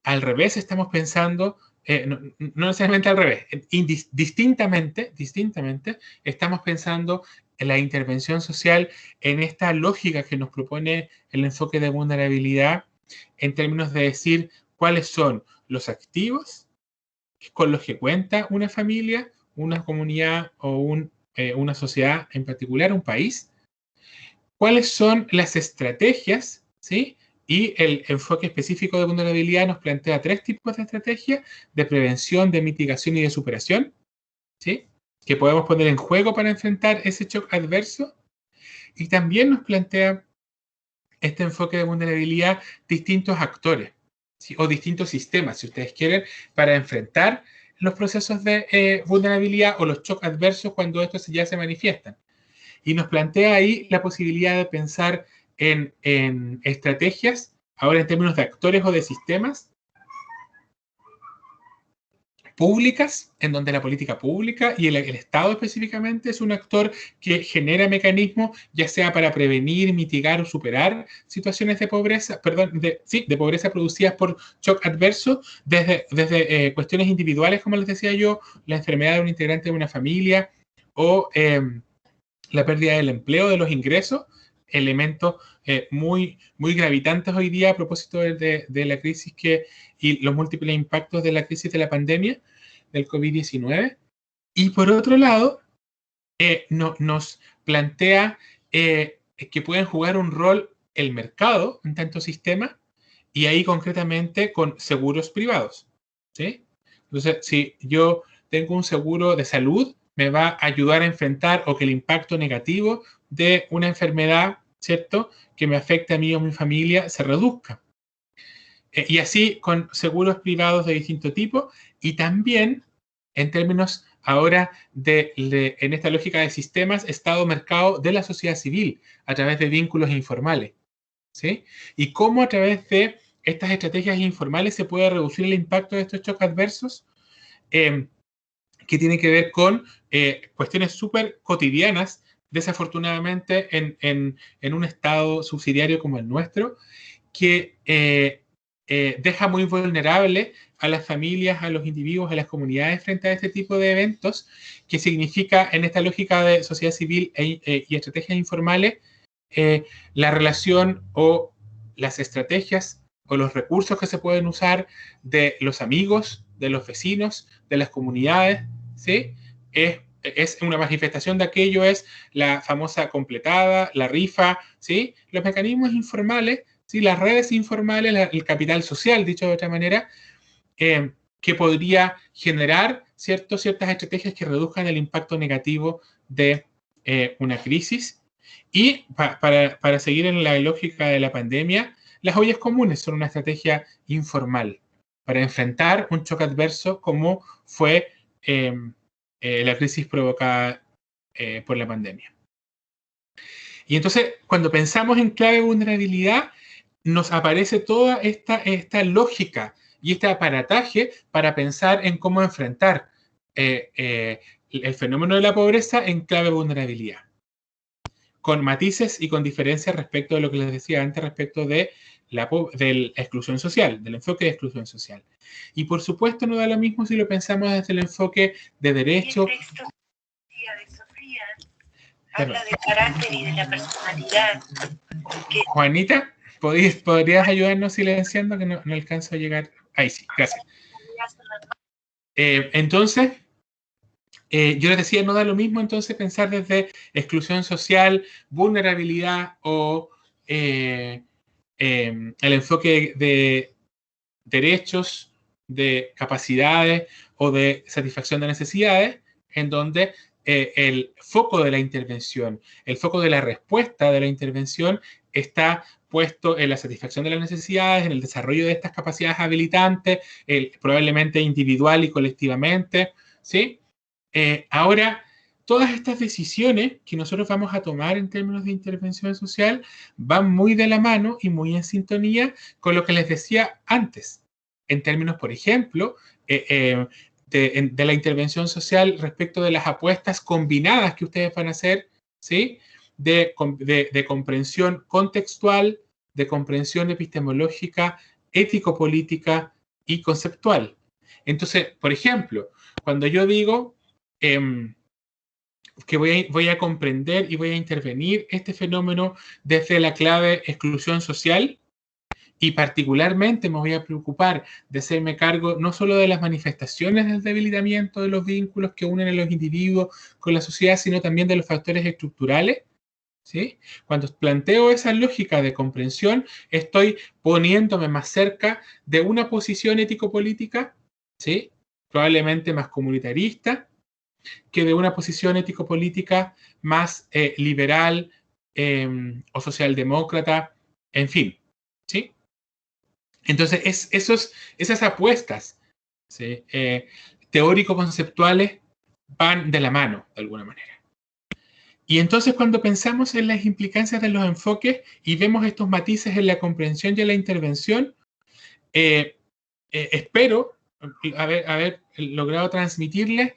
Al revés estamos pensando, no necesariamente al revés, distintamente, estamos pensando en la intervención social en esta lógica que nos propone el enfoque de vulnerabilidad en términos de decir cuáles son los activos con los que cuenta una familia, una comunidad o una sociedad en particular, un país, cuáles son las estrategias, ¿sí? Y el enfoque específico de vulnerabilidad nos plantea 3 tipos de estrategias: de prevención, de mitigación y de superación, ¿sí? Que podemos poner en juego para enfrentar ese shock adverso. Y también nos plantea este enfoque de vulnerabilidad distintos actores, ¿sí? O distintos sistemas, si ustedes quieren, para enfrentar los procesos de vulnerabilidad o los shocks adversos cuando estos ya se manifiestan. Y nos plantea ahí la posibilidad de pensar en estrategias, ahora en términos de actores o de sistemas, públicas, en donde la política pública y el Estado específicamente es un actor que genera mecanismos, ya sea para prevenir, mitigar o superar situaciones de pobreza, de pobreza producidas por shock adverso, desde cuestiones individuales, como les decía yo, la enfermedad de un integrante de una familia o la pérdida del empleo, de los ingresos, elementos muy gravitantes hoy día a propósito de la crisis y los múltiples impactos de la crisis de la pandemia del COVID-19. Y por otro lado, nos plantea que pueden jugar un rol el mercado en tanto sistema, y ahí concretamente con seguros privados, ¿sí? Entonces, si yo tengo un seguro de salud, me va a ayudar a enfrentar o que el impacto negativo de una enfermedad, ¿cierto?, que me afecte a mí o a mi familia se reduzca. Y así con seguros privados de distinto tipo, y también en términos ahora en esta lógica de sistemas, Estado-mercado de la sociedad civil, a través de vínculos informales, ¿sí? Y cómo a través de estas estrategias informales se puede reducir el impacto de estos shocks adversos, que tiene que ver con cuestiones súper cotidianas, desafortunadamente, en un estado subsidiario como el nuestro, que deja muy vulnerable a las familias, a los individuos, a las comunidades frente a este tipo de eventos, que significa, en esta lógica de sociedad civil y estrategias informales, la relación o las estrategias o los recursos que se pueden usar de los amigos, de los vecinos, de las comunidades, ¿sí? Es una manifestación de aquello, es la famosa completada, la rifa, ¿sí? Los mecanismos informales, ¿sí? Las redes informales, el capital social, dicho de otra manera, que podría generar ciertas estrategias que reduzcan el impacto negativo de una crisis. Y para seguir en la lógica de la pandemia, las ollas comunes son una estrategia informal para enfrentar un choque adverso como fue la crisis provocada por la pandemia. Y entonces, cuando pensamos en clave de vulnerabilidad, nos aparece toda esta lógica y este aparataje para pensar en cómo enfrentar el fenómeno de la pobreza en clave de vulnerabilidad, con matices y con diferencias respecto de lo que les decía antes respecto de la exclusión social, del enfoque de exclusión social. Y por supuesto no da lo mismo si lo pensamos desde el enfoque de derecho. El texto de Sofía habla del carácter y de la personalidad. Juanita, ¿podrías ayudarnos silenciando que no alcanzo a llegar? Ahí sí, gracias. Entonces, yo les decía, no da lo mismo entonces pensar desde exclusión social, vulnerabilidad o el enfoque de derechos, de capacidades o de satisfacción de necesidades, en donde el foco de la intervención, el foco de la respuesta de la intervención está puesto en la satisfacción de las necesidades, en el desarrollo de estas capacidades habilitantes, probablemente individual y colectivamente, ¿sí? Ahora, todas estas decisiones que nosotros vamos a tomar en términos de intervención social van muy de la mano y muy en sintonía con lo que les decía antes, en términos, por ejemplo, de la intervención social respecto de las apuestas combinadas que ustedes van a hacer, ¿sí? De comprensión contextual, de comprensión epistemológica, ético-política y conceptual. Entonces, por ejemplo, cuando yo digo que voy a comprender y voy a intervenir este fenómeno desde la clave exclusión social, y particularmente me voy a preocupar de hacerme cargo no solo de las manifestaciones del debilitamiento de los vínculos que unen a los individuos con la sociedad, sino también de los factores estructurales, ¿sí? Cuando planteo esa lógica de comprensión, estoy poniéndome más cerca de una posición ético-política, ¿sí? Probablemente más comunitarista, que de una posición ético-política más liberal o socialdemócrata, en fin, ¿sí? Entonces, esas apuestas, ¿sí? Teórico-conceptuales van de la mano, de alguna manera. Y entonces cuando pensamos en las implicancias de los enfoques y vemos estos matices en la comprensión y en la intervención, espero haber logrado transmitirles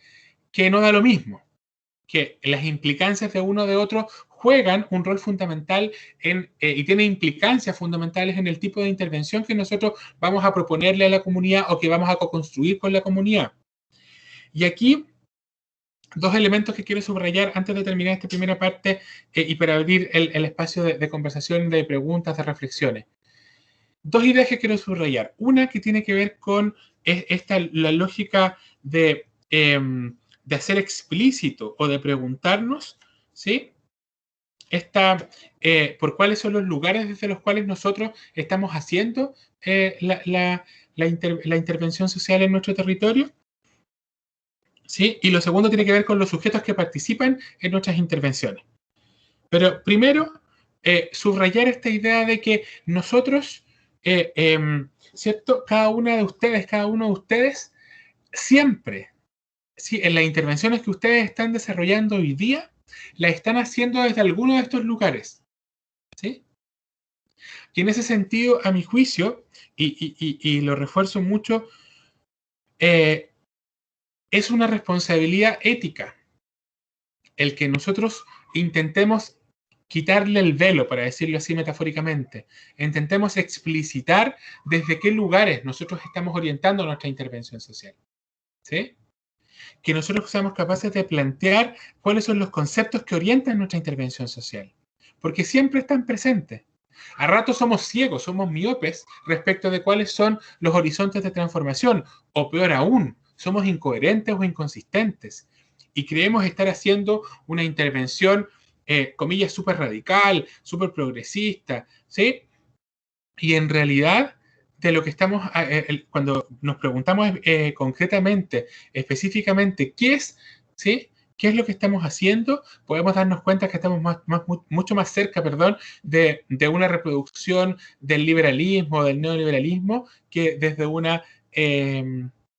que no da lo mismo, que las implicancias de uno de otro juegan un rol fundamental y tienen implicancias fundamentales en el tipo de intervención que nosotros vamos a proponerle a la comunidad o que vamos a co-construir con la comunidad. Y aquí, dos elementos que quiero subrayar antes de terminar esta primera parte y para abrir el espacio de conversación, de preguntas, de reflexiones. Dos ideas que quiero subrayar. Una que tiene que ver con la lógica de hacer explícito o de preguntarnos, ¿sí? Por cuáles son los lugares desde los cuales nosotros estamos haciendo la intervención social en nuestro territorio, ¿sí? Y lo segundo tiene que ver con los sujetos que participan en nuestras intervenciones. Pero primero, subrayar esta idea de que nosotros, ¿cierto? Cada uno de ustedes, siempre, ¿sí? En las intervenciones que ustedes están desarrollando hoy día, la están haciendo desde alguno de estos lugares, ¿sí? Y en ese sentido, a mi juicio, y lo refuerzo mucho, es una responsabilidad ética el que nosotros intentemos quitarle el velo, para decirlo así metafóricamente. Intentemos explicitar desde qué lugares nosotros estamos orientando nuestra intervención social, ¿sí? Que nosotros seamos capaces de plantear cuáles son los conceptos que orientan nuestra intervención social, porque siempre están presentes. A ratos somos ciegos, somos miopes respecto de cuáles son los horizontes de transformación, o peor aún, somos incoherentes o inconsistentes y creemos estar haciendo una intervención, comillas, súper radical, súper progresista, ¿sí? Y en realidad, de lo que estamos, cuando nos preguntamos concretamente, específicamente, ¿qué es? ¿Sí? ¿Qué es lo que estamos haciendo? Podemos darnos cuenta que estamos mucho más cerca, de una reproducción del liberalismo, del neoliberalismo, que desde una,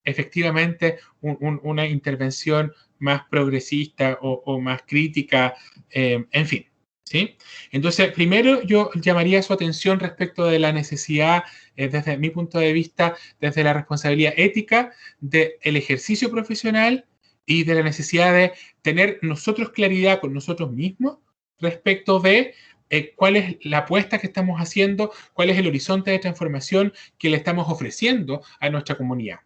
efectivamente, una intervención más progresista o más crítica, en fin. ¿Sí? Entonces, primero yo llamaría su atención respecto de la necesidad, desde mi punto de vista, desde la responsabilidad ética del ejercicio profesional y de la necesidad de tener nosotros claridad con nosotros mismos respecto de cuál es la apuesta que estamos haciendo, cuál es el horizonte de transformación que le estamos ofreciendo a nuestra comunidad.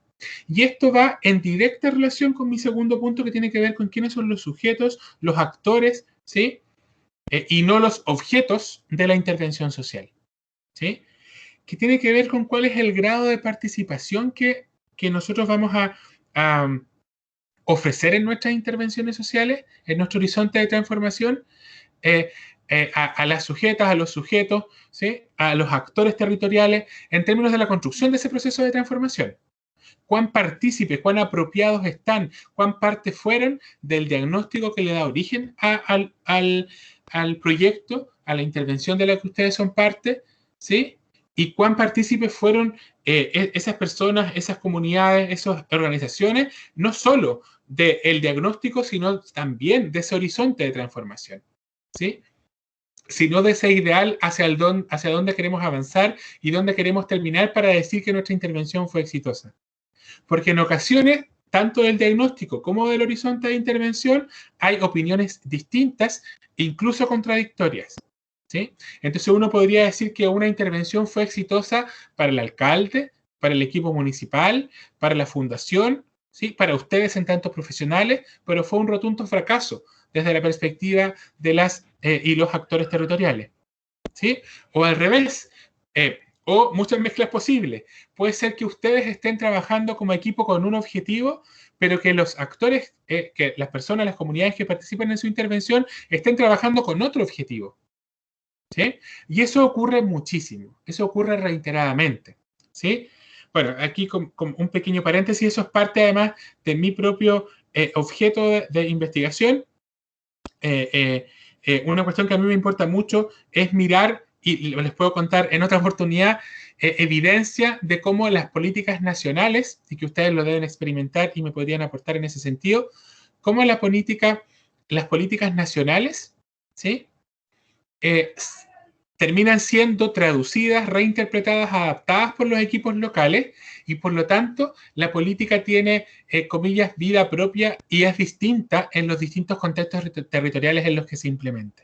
Y esto va en directa relación con mi segundo punto, que tiene que ver con quiénes son los sujetos, los actores, ¿sí? Y no los objetos de la intervención social, ¿sí? Que tiene que ver con cuál es el grado de participación que nosotros vamos a ofrecer en nuestras intervenciones sociales, en nuestro horizonte de transformación, a las sujetas, a los sujetos, ¿sí? A los actores territoriales, en términos de la construcción de ese proceso de transformación. Cuán partícipes, cuán apropiados están, cuán parte fueron del diagnóstico que le da origen al proyecto, a la intervención de la que ustedes son parte, ¿sí? Y cuán partícipes fueron esas personas, esas comunidades, esas organizaciones, no solo del diagnóstico, sino también de ese horizonte de transformación, ¿sí? Sino de ese ideal hacia dónde queremos avanzar y dónde queremos terminar para decir que nuestra intervención fue exitosa. Porque en ocasiones, tanto del diagnóstico como del horizonte de intervención, hay opiniones distintas, incluso contradictorias, ¿sí? Entonces uno podría decir que una intervención fue exitosa para el alcalde, para el equipo municipal, para la fundación, ¿sí? Para ustedes en tantos profesionales, pero fue un rotundo fracaso desde la perspectiva de las y los actores territoriales, ¿sí? O al revés, o muchas mezclas posibles. Puede ser que ustedes estén trabajando como equipo con un objetivo, pero que los actores, que las personas, las comunidades que participan en su intervención, estén trabajando con otro objetivo, ¿sí? Y eso ocurre muchísimo, eso ocurre reiteradamente, ¿sí? Bueno, aquí con un pequeño paréntesis, eso es parte además de mi propio objeto de investigación. Una cuestión que a mí me importa mucho es mirar, y les puedo contar en otra oportunidad, evidencia de cómo las políticas nacionales, y que ustedes lo deben experimentar y me podrían aportar en ese sentido, cómo las políticas nacionales, ¿sí? Terminan siendo traducidas, reinterpretadas, adaptadas por los equipos locales, y por lo tanto la política tiene, comillas, vida propia y es distinta en los distintos contextos territoriales en los que se implementa,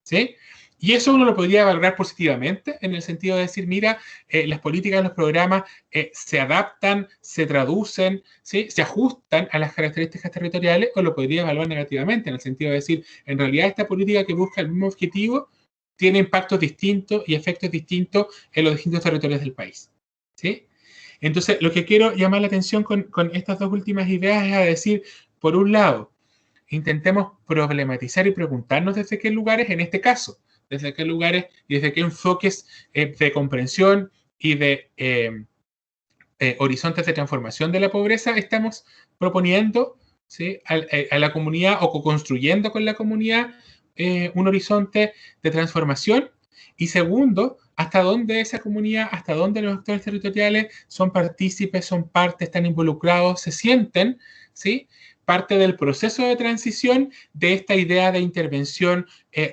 ¿sí? Y eso uno lo podría valorar positivamente, en el sentido de decir, mira, las políticas, los programas se adaptan, se traducen, ¿sí? Se ajustan a las características territoriales, o lo podría evaluar negativamente, en el sentido de decir, en realidad esta política que busca el mismo objetivo tiene impactos distintos y efectos distintos en los distintos territorios del país, ¿sí? Entonces, lo que quiero llamar la atención con estas dos últimas ideas es a decir, por un lado, intentemos problematizar y preguntarnos desde qué lugares, en este caso, desde qué lugares y desde qué enfoques de comprensión y de horizontes de transformación de la pobreza estamos proponiendo, ¿sí? a la comunidad, o co-construyendo con la comunidad un horizonte de transformación. Y segundo, hasta dónde esa comunidad, hasta dónde los actores territoriales son partícipes, son parte, están involucrados, se sienten, ¿sí? Parte del proceso de transición de esta idea de intervención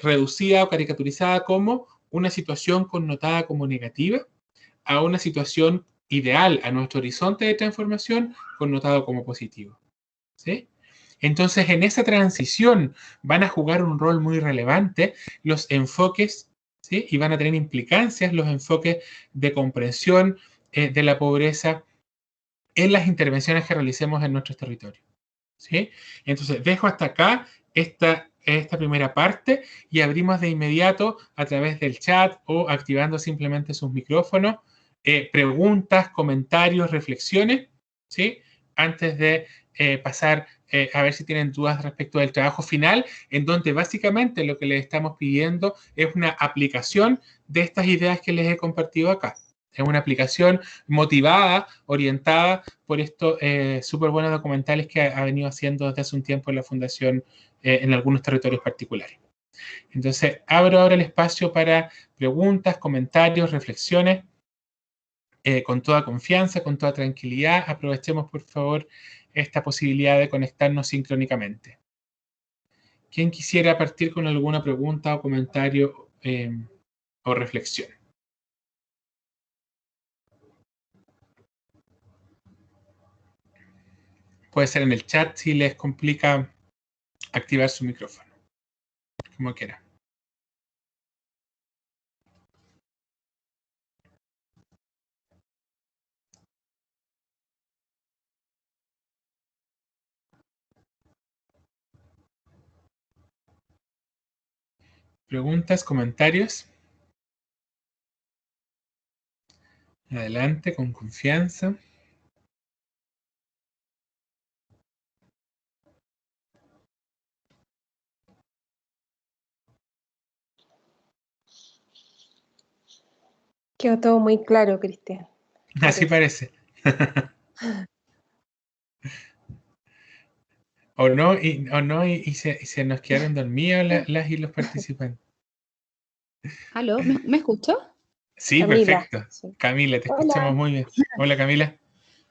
reducida o caricaturizada como una situación connotada como negativa a una situación ideal, a nuestro horizonte de transformación connotado como positivo, ¿sí? Entonces, en esa transición van a jugar un rol muy relevante los enfoques, ¿sí? Y van a tener implicancias los enfoques de comprensión de la pobreza en las intervenciones que realicemos en nuestros territorios, ¿sí? Entonces, dejo hasta acá esta primera parte y abrimos de inmediato a través del chat o activando simplemente sus micrófonos, preguntas, comentarios, reflexiones, ¿sí? Antes de pasar a ver si tienen dudas respecto del trabajo final, en donde básicamente lo que les estamos pidiendo es una aplicación de estas ideas que les he compartido acá, Es una aplicación motivada, orientada por estos súper buenos documentales que ha venido haciendo desde hace un tiempo en la Fundación en algunos territorios particulares. Entonces, abro ahora el espacio para preguntas, comentarios, reflexiones, con toda confianza, con toda tranquilidad. Aprovechemos, por favor, esta posibilidad de conectarnos sincrónicamente. ¿Quién quisiera partir con alguna pregunta o comentario o reflexión? Puede ser en el chat si les complica activar su micrófono, como quiera. ¿Preguntas, comentarios? Adelante, con confianza. Quedó todo muy claro, Cristian. Así parece. O no, y se nos quedaron dormidos las y los participantes. ¿Aló? ¿Me escucho? Sí, Camila, perfecto. sí. Camila, te Hola. escuchamos muy bien. Hola, Camila.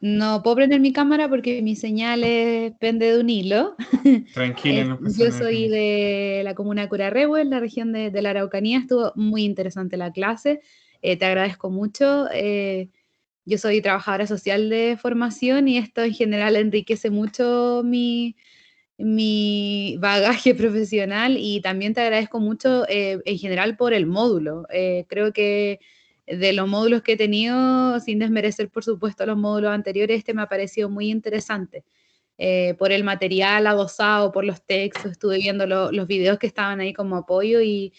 No puedo prender mi cámara porque mi señal pende de un hilo. Tranquila, no pasa Yo nada. soy de la comuna de Curarrehue, en la región de la Araucanía. Estuvo muy interesante la clase. Te agradezco mucho. Yo soy trabajadora social de formación y esto en general enriquece mucho mi bagaje profesional y también te agradezco mucho en general por el módulo. Creo que de los módulos que he tenido, sin desmerecer por supuesto los módulos anteriores, este me ha parecido muy interesante. Por el material adosado, por los textos, estuve viendo los videos que estaban ahí como apoyo y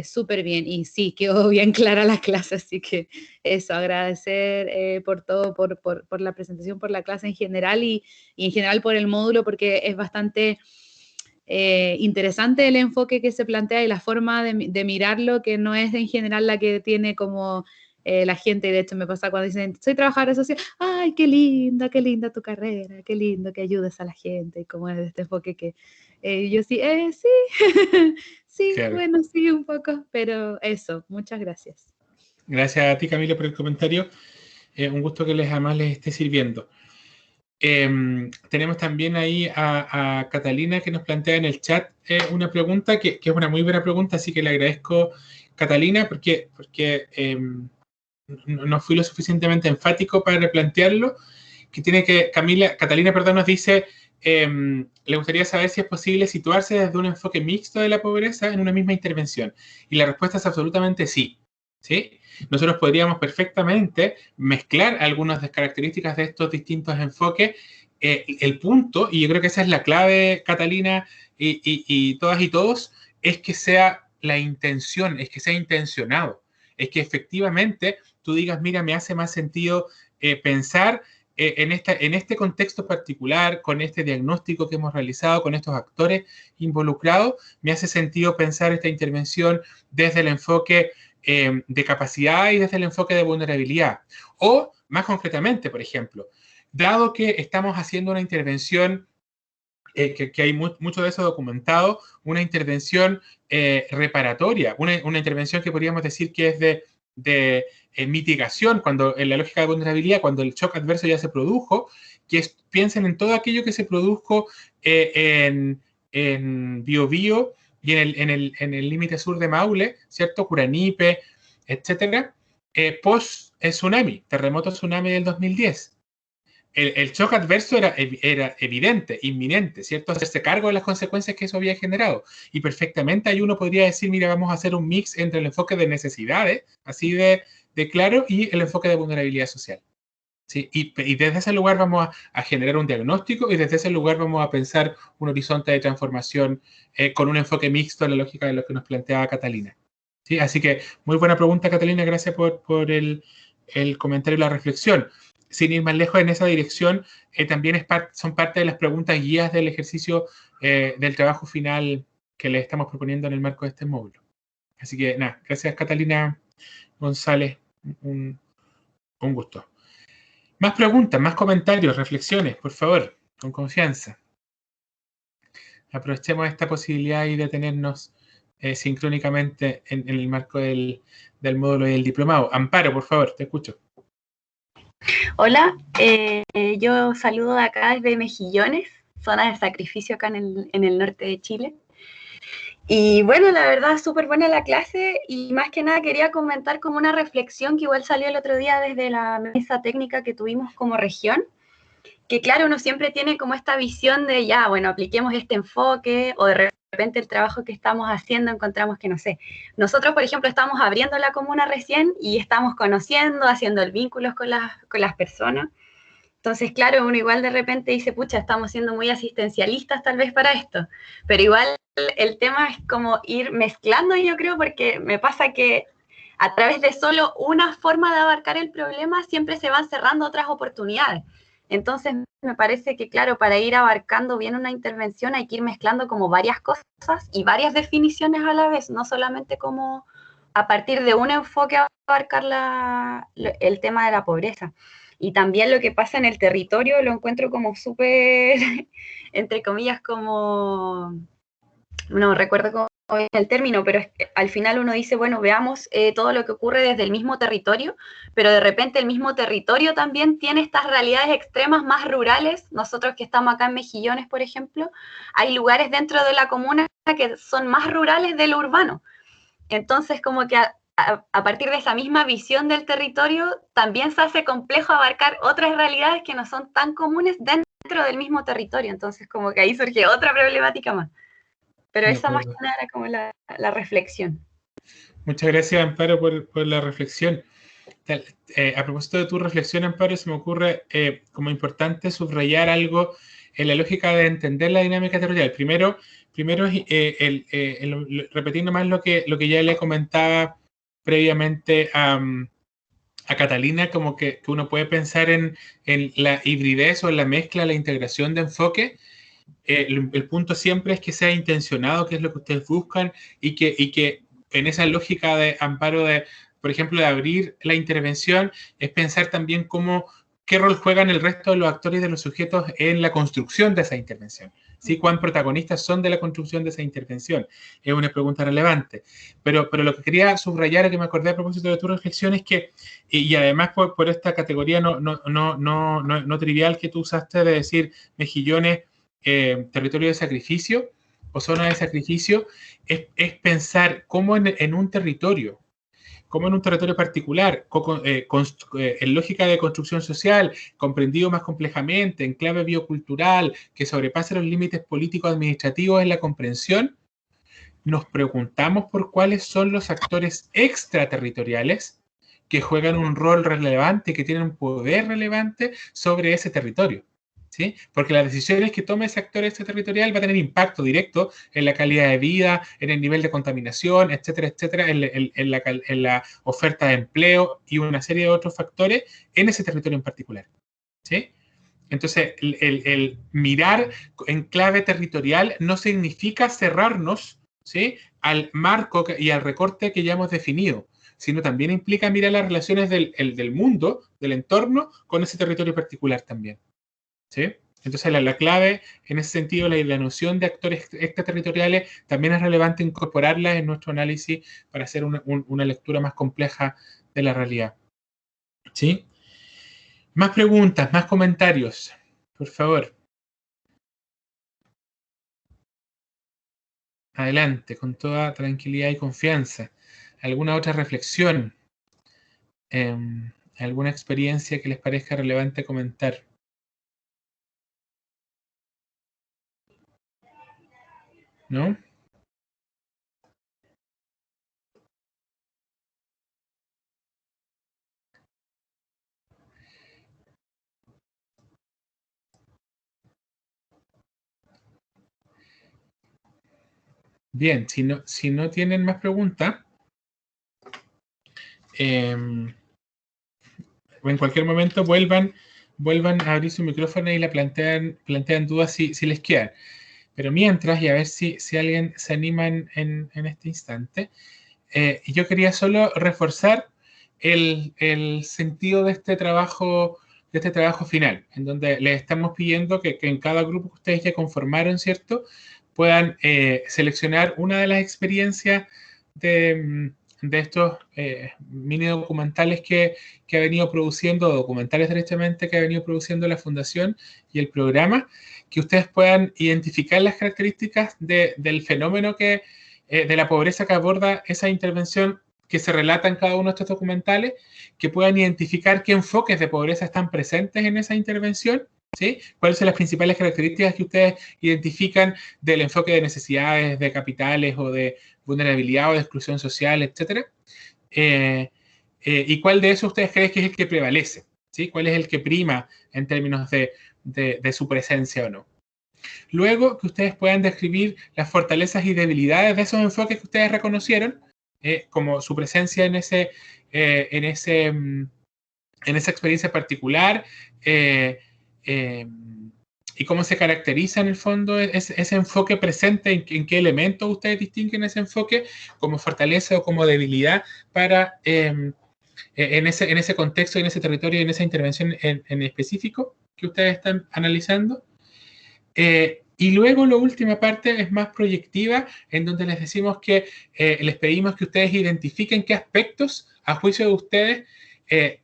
súper bien. Y sí, quedó bien clara la clase, así que eso, agradecer por todo, por la presentación, por la clase en general y en general por el módulo, porque es bastante interesante el enfoque que se plantea y la forma de mirarlo, que no es en general la que tiene como la gente. De hecho me pasa cuando dicen, soy trabajadora social, ay, qué linda tu carrera, qué lindo que ayudes a la gente, y como es este enfoque que yo sí, sí, sí, Claro. bueno, sí, un poco, pero eso, muchas gracias. Gracias a ti, Camila, por el comentario. Un gusto que además les esté sirviendo. Tenemos también ahí a Catalina que nos plantea en el chat una pregunta que es una muy buena pregunta, así que le agradezco, Catalina, porque no fui lo suficientemente enfático para replantearlo, que tiene que, Catalina, perdón, nos dice, le gustaría saber si es posible situarse desde un enfoque mixto de la pobreza en una misma intervención. Y la respuesta es absolutamente sí. ¿Sí? Nosotros podríamos perfectamente mezclar algunas de las características de estos distintos enfoques. El punto, y yo creo que esa es la clave, Catalina, y todas y todos, es que sea la intención, es que sea intencionado, es que efectivamente tú digas, mira, me hace más sentido pensar en este contexto particular, con este diagnóstico que hemos realizado, con estos actores involucrados, me hace sentido pensar esta intervención desde el enfoque de capacidad y desde el enfoque de vulnerabilidad. O, más concretamente, por ejemplo, dado que estamos haciendo una intervención, que hay mucho de eso documentado, una intervención reparatoria, una intervención que podríamos decir que es de mitigación, cuando en la lógica de vulnerabilidad, cuando el shock adverso ya se produjo, piensen en todo aquello que se produjo en Biobío y en el límite sur de Maule, ¿cierto? Curanipe, etcétera, post-tsunami, terremoto tsunami del 2010. El shock adverso era evidente, inminente, ¿cierto? Hacerse cargo de las consecuencias que eso había generado. Y perfectamente ahí uno podría decir, mira, vamos a hacer un mix entre el enfoque de necesidades, así de claro, y el enfoque de vulnerabilidad social. ¿Sí? Y desde ese lugar vamos a generar un diagnóstico y desde ese lugar vamos a pensar un horizonte de transformación con un enfoque mixto en la lógica de lo que nos planteaba Catalina. ¿Sí? Así que muy buena pregunta, Catalina, gracias por el comentario y la reflexión. Sin ir más lejos en esa dirección, también son parte de las preguntas guías del ejercicio del trabajo final que le estamos proponiendo en el marco de este módulo. Así que nada, gracias Catalina González, un Un gusto. Más preguntas, más comentarios, reflexiones, por favor, con confianza. Aprovechemos esta posibilidad y de tenernos sincrónicamente en el marco del módulo y del diplomado. Amparo, por favor, te escucho. Hola, yo saludo de acá desde Mejillones, zona de sacrificio acá en el norte de Chile. Y bueno, la verdad, súper buena la clase y más que nada quería comentar como una reflexión que igual salió el otro día desde la mesa técnica que tuvimos como región, que claro, uno siempre tiene como esta visión de ya, bueno, apliquemos este enfoque o de repente el trabajo que estamos haciendo encontramos que, no sé, nosotros por ejemplo estamos abriendo la comuna recién y estamos conociendo, haciendo el vínculo con las personas. Entonces, claro, uno igual de repente dice, pucha, estamos siendo muy asistencialistas tal vez para esto, pero igual el tema es como ir mezclando, yo creo, porque me pasa que a través de solo una forma de abarcar el problema siempre se van cerrando otras oportunidades. Entonces, me parece que, claro, para ir abarcando bien una intervención hay que ir mezclando como varias cosas y varias definiciones a la vez, no solamente como a partir de un enfoque abarcar el tema de la pobreza. Y también lo que pasa en el territorio lo encuentro como súper, entre comillas, como, no recuerdo cómo es el término, pero es que al final uno dice, bueno, veamos todo lo que ocurre desde el mismo territorio, pero de repente el mismo territorio también tiene estas realidades extremas más rurales. Nosotros que estamos acá en Mejillones, por ejemplo, hay lugares dentro de la comuna que son más rurales de lo urbano. Entonces, como que a partir de esa misma visión del territorio, también se hace complejo abarcar otras realidades que no son tan comunes dentro del mismo territorio. Entonces, como que ahí surge otra problemática más. Pero esa más que nada era como la reflexión. Muchas gracias, Amparo, por la reflexión. A propósito de tu reflexión, Amparo, se me ocurre como importante subrayar algo en la lógica de entender la dinámica territorial. Primero es repetir nomás lo que ya le comentaba previamente a Catalina, como que uno puede pensar en la hibridez o en la mezcla, la integración de enfoque. El punto siempre es que sea intencionado, que es lo que ustedes buscan, y que en esa lógica de Amparo, por ejemplo, de abrir la intervención, es pensar también qué rol juegan el resto de los actores y de los sujetos en la construcción de esa intervención. ¿Sí? ¿Cuán protagonistas son de la construcción de esa intervención? Es una pregunta relevante. Pero lo que quería subrayar, que me acordé a propósito de tu reflexión, es que, y además por esta categoría no trivial que tú usaste de decir Mejillones, territorio de sacrificio o zona de sacrificio, es pensar cómo en un territorio, como en un territorio particular, en lógica de construcción social, comprendido más complejamente, en clave biocultural, que sobrepase los límites políticos administrativos en la comprensión, nos preguntamos por cuáles son los actores extraterritoriales que juegan un rol relevante, que tienen un poder relevante sobre ese territorio. ¿Sí? Porque las decisiones que tome ese actor extraterritorial va a tener impacto directo en la calidad de vida, en el nivel de contaminación, etcétera, etcétera, en la oferta de empleo y una serie de otros factores en ese territorio en particular. ¿Sí? Entonces, el mirar en clave territorial no significa cerrarnos, ¿sí?, al marco y al recorte que ya hemos definido, sino también implica mirar las relaciones del mundo, del entorno, con ese territorio particular también. ¿Sí? Entonces la clave, en ese sentido, la noción de actores extraterritoriales también es relevante incorporarla en nuestro análisis para hacer una lectura más compleja de la realidad. ¿Sí? Más preguntas, más comentarios, por favor. Adelante, con toda tranquilidad y confianza. ¿Alguna otra reflexión? ¿Alguna experiencia que les parezca relevante comentar? ¿No? Bien, si no tienen más preguntas, en cualquier momento vuelvan a abrir su micrófono y la plantean dudas si les quedan. Pero mientras, y a ver si alguien se anima en este instante, yo quería solo reforzar el sentido de este trabajo final, en donde les estamos pidiendo que en cada grupo que ustedes ya conformaron, ¿cierto?, puedan seleccionar una de las experiencias de estos mini documentales que ha venido produciendo, documentales directamente que ha venido produciendo la Fundación y el programa, que ustedes puedan identificar las características del fenómeno de la pobreza que aborda esa intervención que se relata en cada uno de estos documentales, que puedan identificar qué enfoques de pobreza están presentes en esa intervención, ¿sí? ¿Cuáles son las principales características que ustedes identifican del enfoque de necesidades, de capitales o de vulnerabilidad o de exclusión social, etcétera? ¿Y cuál de esos ustedes creen que es el que prevalece? ¿Sí? ¿Cuál es el que prima en términos de su presencia o no? Luego, que ustedes puedan describir las fortalezas y debilidades de esos enfoques que ustedes reconocieron, como su presencia en esa experiencia particular, y cómo se caracteriza en el fondo ese enfoque presente, en qué elementos ustedes distinguen ese enfoque como fortaleza o como debilidad para en ese contexto, en ese territorio, en esa intervención en específico que ustedes están analizando. Y luego la última parte es más proyectiva, en donde les decimos que les pedimos que ustedes identifiquen qué aspectos, a juicio de ustedes,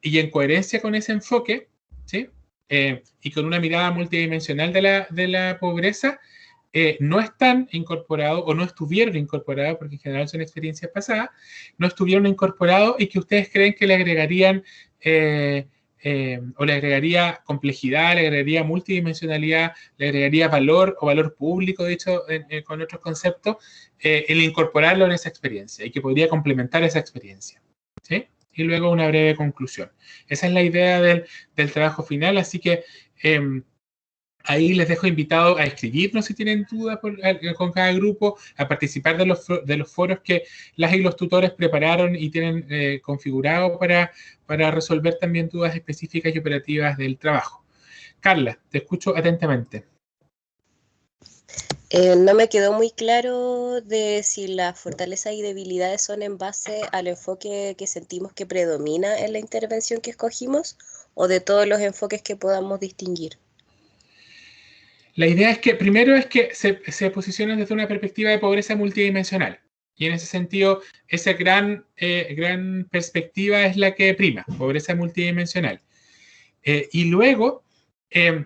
y en coherencia con ese enfoque, ¿sí? Y con una mirada multidimensional de la pobreza, no están incorporados o no estuvieron incorporados, porque en general son experiencias pasadas, no estuvieron incorporados y que ustedes creen que le agregarían o le agregaría complejidad, le agregaría multidimensionalidad, le agregaría valor o valor público, dicho con otros conceptos, el incorporarlo en esa experiencia y que podría complementar esa experiencia, ¿sí? Y luego una breve conclusión. Esa es la idea del trabajo final, así que ahí les dejo invitados a escribirnos si tienen dudas con cada grupo, a participar de los foros que las y los tutores prepararon y tienen configurado para resolver también dudas específicas y operativas del trabajo. Carla, te escucho atentamente. No me quedó muy claro de si las fortalezas y debilidades son en base al enfoque que sentimos que predomina en la intervención que escogimos o de todos los enfoques que podamos distinguir. La idea es que, primero, es que se posicionen desde una perspectiva de pobreza multidimensional. Y en ese sentido, esa gran perspectiva es la que prima, pobreza multidimensional. Y luego, en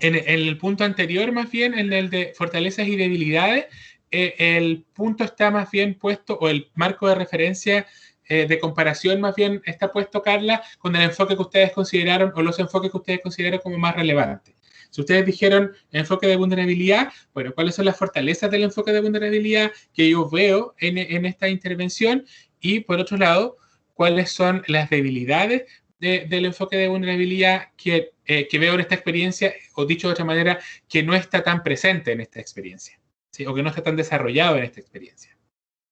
el punto anterior, más bien, en el de fortalezas y debilidades, el punto está más bien puesto, o el marco de referencia de comparación más bien está puesto, Carla, con el enfoque que ustedes consideraron, o los enfoques que ustedes consideraron como más relevantes. Si ustedes dijeron enfoque de vulnerabilidad, bueno, ¿cuáles son las fortalezas del enfoque de vulnerabilidad que yo veo en esta intervención? Y por otro lado, ¿cuáles son las debilidades del enfoque de vulnerabilidad que veo en esta experiencia, o dicho de otra manera, que no está tan presente en esta experiencia, ¿sí? O que no está tan desarrollado en esta experiencia,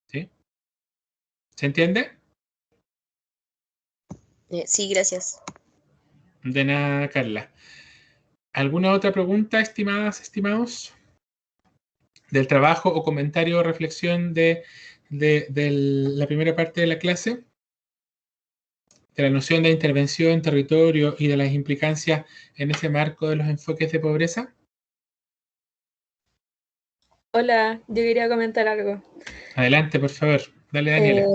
¿sí? ¿Se entiende? Sí, gracias. De nada, Carla. ¿Alguna otra pregunta, estimadas, estimados? Del trabajo o comentario o reflexión de la primera parte de la clase, de la noción de intervención, territorio y de las implicancias en ese marco de los enfoques de pobreza. Hola, yo quería comentar algo. Adelante, por favor. Dale, Daniela.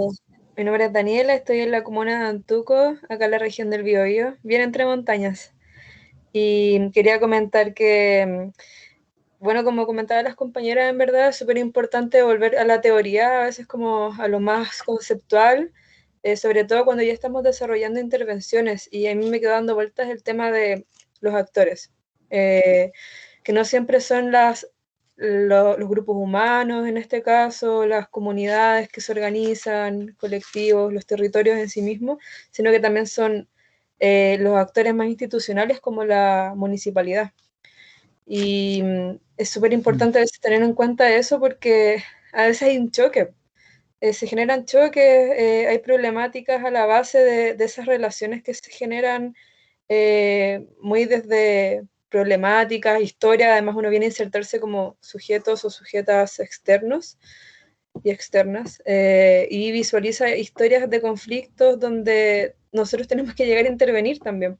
Mi nombre es Daniela, estoy en la comuna de Antuco, acá en la región del Biobío, bien entre montañas. Y quería comentar que, bueno, como comentaban las compañeras, en verdad es súper importante volver a la teoría, a veces como a lo más conceptual, sobre todo cuando ya estamos desarrollando intervenciones. Y a mí me quedó dando vueltas el tema de los actores, que no siempre son los grupos humanos, en este caso, las comunidades que se organizan, colectivos, los territorios en sí mismos, sino que también son los actores más institucionales como la municipalidad. Y es súper importante a veces tener en cuenta eso porque a veces hay un choque, se generan choques, hay problemáticas a la base de esas relaciones que se generan muy desde problemáticas, historia, además uno viene a insertarse como sujetos o sujetas externos. y externas, y visualiza historias de conflictos donde nosotros tenemos que llegar a intervenir también.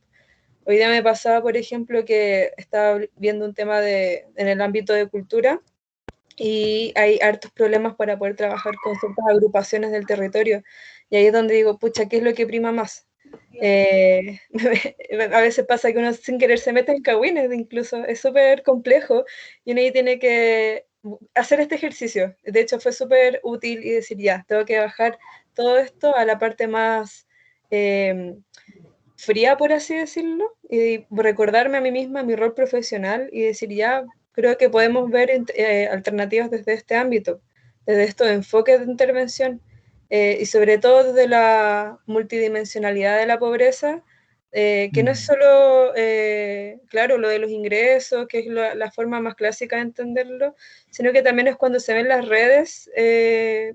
Hoy día me pasaba, por ejemplo, que estaba viendo un tema en el ámbito de cultura, y hay hartos problemas para poder trabajar con ciertas agrupaciones del territorio. Y ahí es donde digo, pucha, ¿qué es lo que prima más? A veces pasa que uno sin querer se mete en cagüines, incluso es súper complejo, y uno ahí tiene que hacer este ejercicio. De hecho, fue súper útil y decir, ya, tengo que bajar todo esto a la parte más fría, por así decirlo, y recordarme a mí misma mi rol profesional y decir, ya, creo que podemos ver alternativas desde este ámbito, desde estos enfoques de intervención, y sobre todo desde la multidimensionalidad de la pobreza, que no es solo, claro, lo de los ingresos, que es la forma más clásica de entenderlo, sino que también es cuando se ven las redes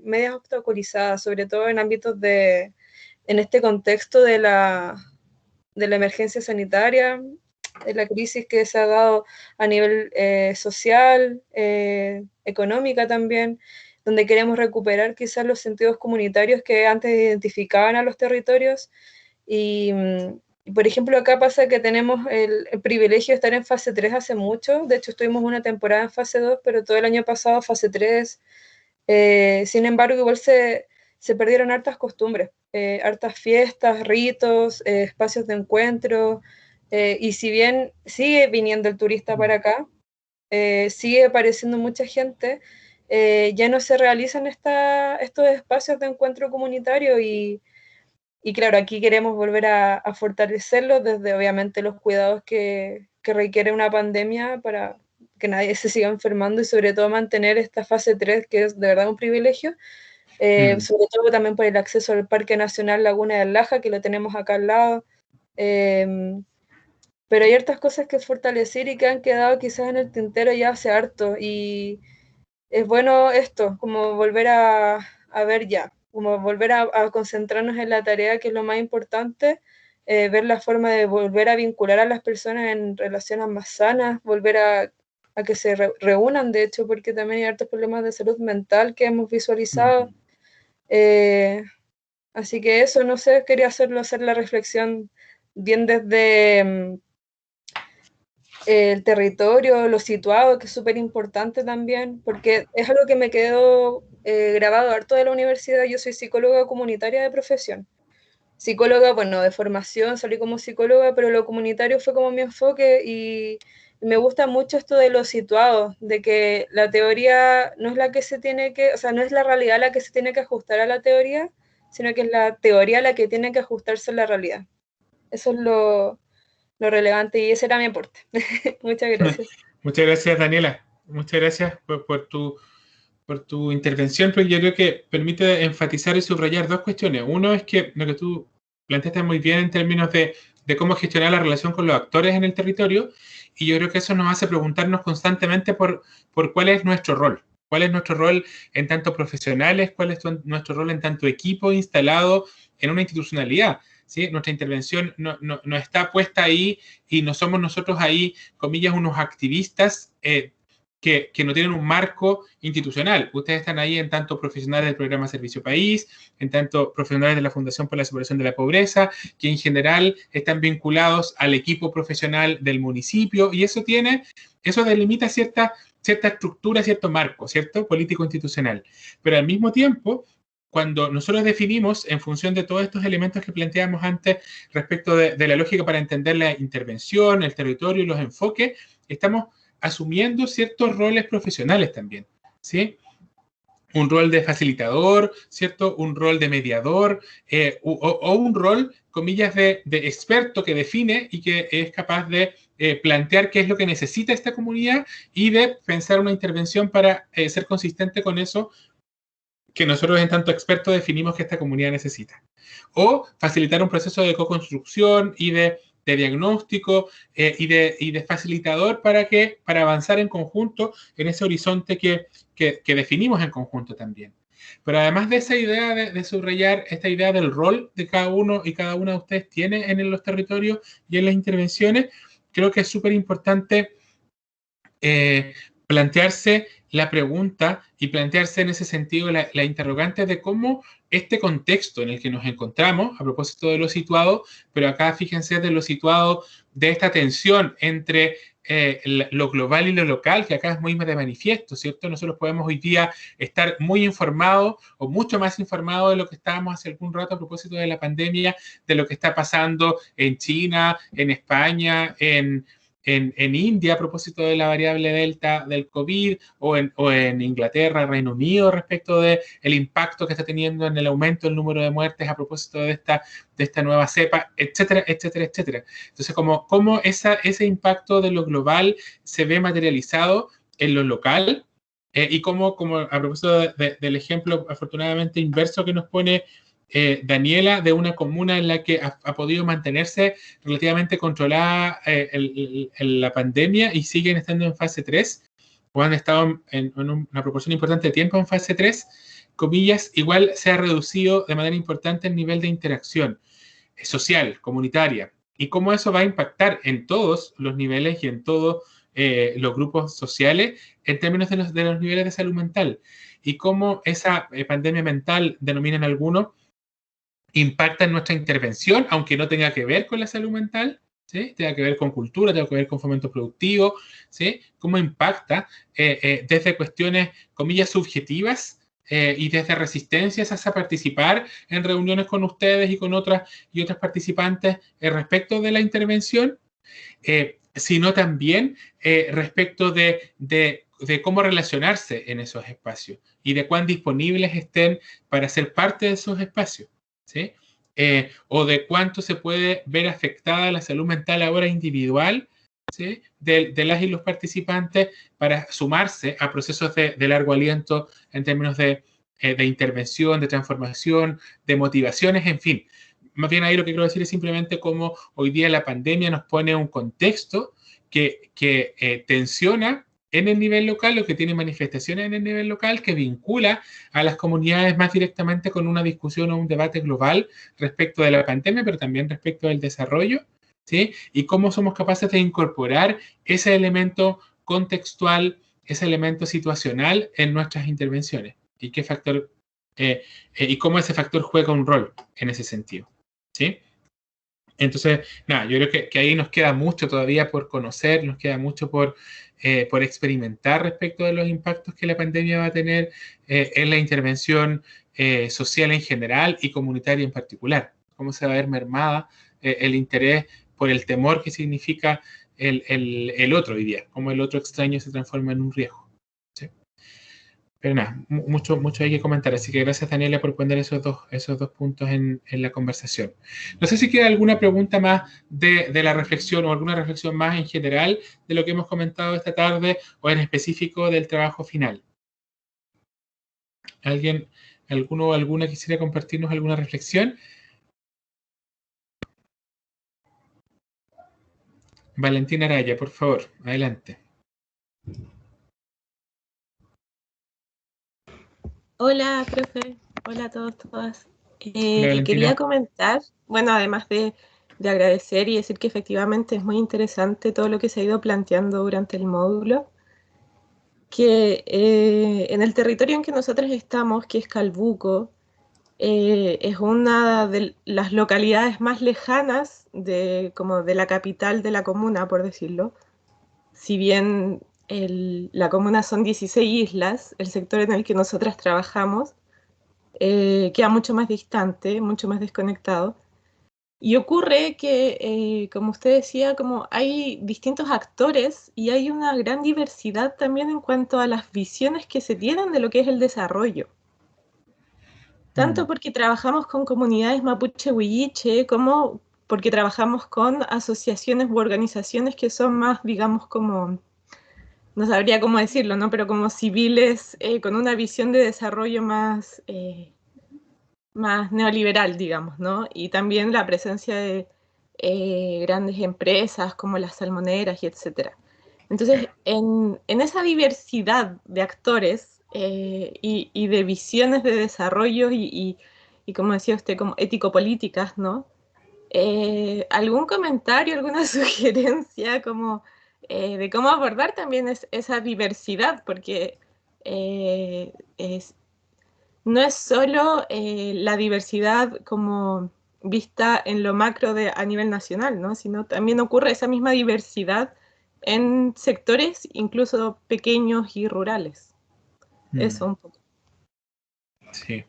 medias obstaculizadas, sobre todo en ámbitos en este contexto de la emergencia sanitaria, de la crisis que se ha dado a nivel social, económica también, donde queremos recuperar quizás los sentidos comunitarios que antes identificaban a los territorios. Y, por ejemplo, acá pasa que tenemos el privilegio de estar en fase 3 hace mucho. De hecho, estuvimos una temporada en fase 2, pero todo el año pasado fase 3. Sin embargo, igual se perdieron hartas costumbres, hartas fiestas, ritos, espacios de encuentro, y si bien sigue viniendo el turista para acá, sigue apareciendo mucha gente, ya no se realizan estos espacios de encuentro comunitario, y claro, aquí queremos volver a fortalecerlos desde obviamente los cuidados que requiere una pandemia para que nadie se siga enfermando, y sobre todo mantener esta fase 3, que es de verdad un privilegio, sobre todo también por el acceso al Parque Nacional Laguna del Laja, que lo tenemos acá al lado. Pero hay hartas cosas que fortalecer y que han quedado quizás en el tintero ya hace harto, y es bueno esto, como volver a ver ya, como volver a concentrarnos en la tarea, que es lo más importante, ver la forma de volver a vincular a las personas en relaciones más sanas, volver a que se reúnan, de hecho, porque también hay hartos problemas de salud mental que hemos visualizado. Así que eso, no sé, quería hacer la reflexión bien desde el territorio, lo situado, que es súper importante también, porque es algo que me quedó grabado harto de la universidad. Yo soy psicóloga comunitaria de profesión. Psicóloga, bueno, de formación, salí como psicóloga, pero lo comunitario fue como mi enfoque, y me gusta mucho esto de lo situado, de que la teoría no es la que se tiene que, o sea, no es la realidad la que se tiene que ajustar a la teoría, sino que es la teoría la que tiene que ajustarse a la realidad. Eso es lo relevante, y ese era mi aporte. Muchas gracias. Muchas gracias, Daniela. Muchas gracias por tu intervención, porque yo creo que permite enfatizar y subrayar dos cuestiones. Uno es que lo que tú planteaste muy bien en términos de cómo gestionar la relación con los actores en el territorio, y yo creo que eso nos hace preguntarnos constantemente por cuál es nuestro rol. ¿Cuál es nuestro rol en tanto profesionales? ¿Cuál es nuestro rol en tanto equipo instalado en una institucionalidad? ¿Sí? Nuestra intervención no está puesta ahí, y no somos nosotros ahí, comillas, unos activistas que no tienen un marco institucional. Ustedes están ahí en tanto profesionales del programa Servicio País, en tanto profesionales de la Fundación por la Superación de la Pobreza, que en general están vinculados al equipo profesional del municipio, y eso delimita cierta estructura, cierto marco, ¿cierto? Político institucional. Pero al mismo tiempo, cuando nosotros definimos, en función de todos estos elementos que planteamos antes respecto de la lógica para entender la intervención, el territorio y los enfoques, estamos asumiendo ciertos roles profesionales también, ¿sí? Un rol de facilitador, ¿cierto? Un rol de mediador, o un rol, comillas, de experto que define y que es capaz de plantear qué es lo que necesita esta comunidad, y de pensar una intervención para ser consistente con eso que nosotros en tanto expertos definimos que esta comunidad necesita. O facilitar un proceso de co-construcción y de diagnóstico y de facilitador para avanzar en conjunto en ese horizonte que definimos en conjunto también. Pero además de esa idea de subrayar esta idea del rol de cada uno y cada una de ustedes tiene en los territorios y en las intervenciones, creo que es súper importante plantearse la pregunta y plantearse en ese sentido la interrogante de cómo este contexto en el que nos encontramos, a propósito de lo situado, pero acá fíjense de lo situado, de esta tensión entre lo global y lo local, que acá es muy de manifiesto, ¿cierto? Nosotros podemos hoy día estar muy informados o mucho más informados de lo que estábamos hace algún rato a propósito de la pandemia, de lo que está pasando en China, en España, en India a propósito de la variable delta del COVID o en Inglaterra, Reino Unido respecto del impacto que está teniendo en el aumento del número de muertes a propósito de esta nueva cepa, etcétera, etcétera, etcétera. Entonces, cómo ese impacto de lo global se ve materializado en lo local y como a propósito del ejemplo afortunadamente inverso que nos pone Daniela, de una comuna en la que ha podido mantenerse relativamente controlada la pandemia y siguen estando en fase 3, o han estado en una proporción importante de tiempo en fase 3, comillas, igual se ha reducido de manera importante el nivel de interacción social, comunitaria, y cómo eso va a impactar en todos los niveles y en todos los grupos sociales en términos de los niveles de salud mental, y cómo esa pandemia mental, denominan algunos, impacta en nuestra intervención, aunque no tenga que ver con la salud mental, ¿sí? Tenga que ver con cultura, tenga que ver con fomento productivo, ¿sí? Cómo impacta desde cuestiones, comillas, subjetivas y desde resistencias hacia participar en reuniones con ustedes y con otras participantes respecto de la intervención, sino también respecto de cómo relacionarse en esos espacios y de cuán disponibles estén para ser parte de esos espacios. ¿Sí? O de cuánto se puede ver afectada la salud mental ahora individual, ¿sí? de las y los participantes para sumarse a procesos de largo aliento en términos de intervención, de transformación, de motivaciones, en fin. Más bien ahí lo que quiero decir es simplemente cómo hoy día la pandemia nos pone un contexto que tensiona en el nivel local, o que tiene manifestaciones en el nivel local, que vincula a las comunidades más directamente con una discusión o un debate global respecto de la pandemia, pero también respecto del desarrollo, ¿sí? Y cómo somos capaces de incorporar ese elemento contextual, ese elemento situacional en nuestras intervenciones, y qué factor, y cómo ese factor juega un rol en ese sentido, ¿sí? Entonces, nada, yo creo que ahí nos queda mucho todavía por conocer, nos queda mucho por experimentar respecto de los impactos que la pandemia va a tener en la intervención social en general y comunitaria en particular. Cómo se va a ver mermada el interés por el temor que significa el otro hoy día, cómo el otro extraño se transforma en un riesgo. ¿Sí? Pero nada, mucho hay que comentar, así que gracias Daniela por poner esos dos puntos en la conversación. No sé si queda alguna pregunta más de la reflexión o alguna reflexión más en general de lo que hemos comentado esta tarde o en específico del trabajo final. ¿Alguno o alguna quisiera compartirnos alguna reflexión? Valentina Araya, por favor, adelante. Hola, profe. Hola a todos, todas. Hola, Quería comentar, bueno, además de agradecer y decir que efectivamente es muy interesante todo lo que se ha ido planteando durante el módulo, que en el territorio en que nosotros estamos, que es Calbuco, es una de las localidades más lejanas como de la capital de la comuna, por decirlo. Si bien la comuna son 16 islas, el sector en el que nosotras trabajamos queda mucho más distante, mucho más desconectado. Y ocurre que, como usted decía, como hay distintos actores y hay una gran diversidad también en cuanto a las visiones que se tienen de lo que es el desarrollo. Tanto porque trabajamos con comunidades mapuche huilliche, como porque trabajamos con asociaciones u organizaciones que son más, digamos, como, no sabría cómo decirlo, ¿no? Pero como civiles con una visión de desarrollo más neoliberal, digamos, ¿no? Y también la presencia de grandes empresas como las salmoneras y etcétera. Entonces, en esa diversidad de actores y de visiones de desarrollo y como decía usted, como ético-políticas, ¿no? ¿Algún comentario, alguna sugerencia como de cómo abordar también esa diversidad, porque no es solo la diversidad como vista en lo macro a nivel nacional, ¿no? Sino también ocurre esa misma diversidad en sectores incluso pequeños y rurales. Eso un poco. Sí.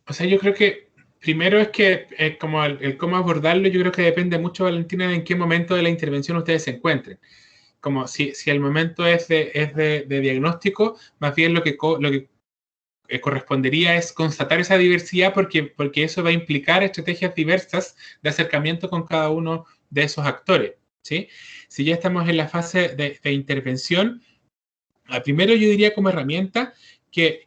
O sea, yo creo que primero es que como el cómo abordarlo, yo creo que depende mucho, Valentina, de en qué momento de la intervención ustedes se encuentren. Como si el momento es de diagnóstico, más bien lo que correspondería es constatar esa diversidad porque eso va a implicar estrategias diversas de acercamiento con cada uno de esos actores, ¿sí? Si ya estamos en la fase de intervención, primero yo diría como herramienta que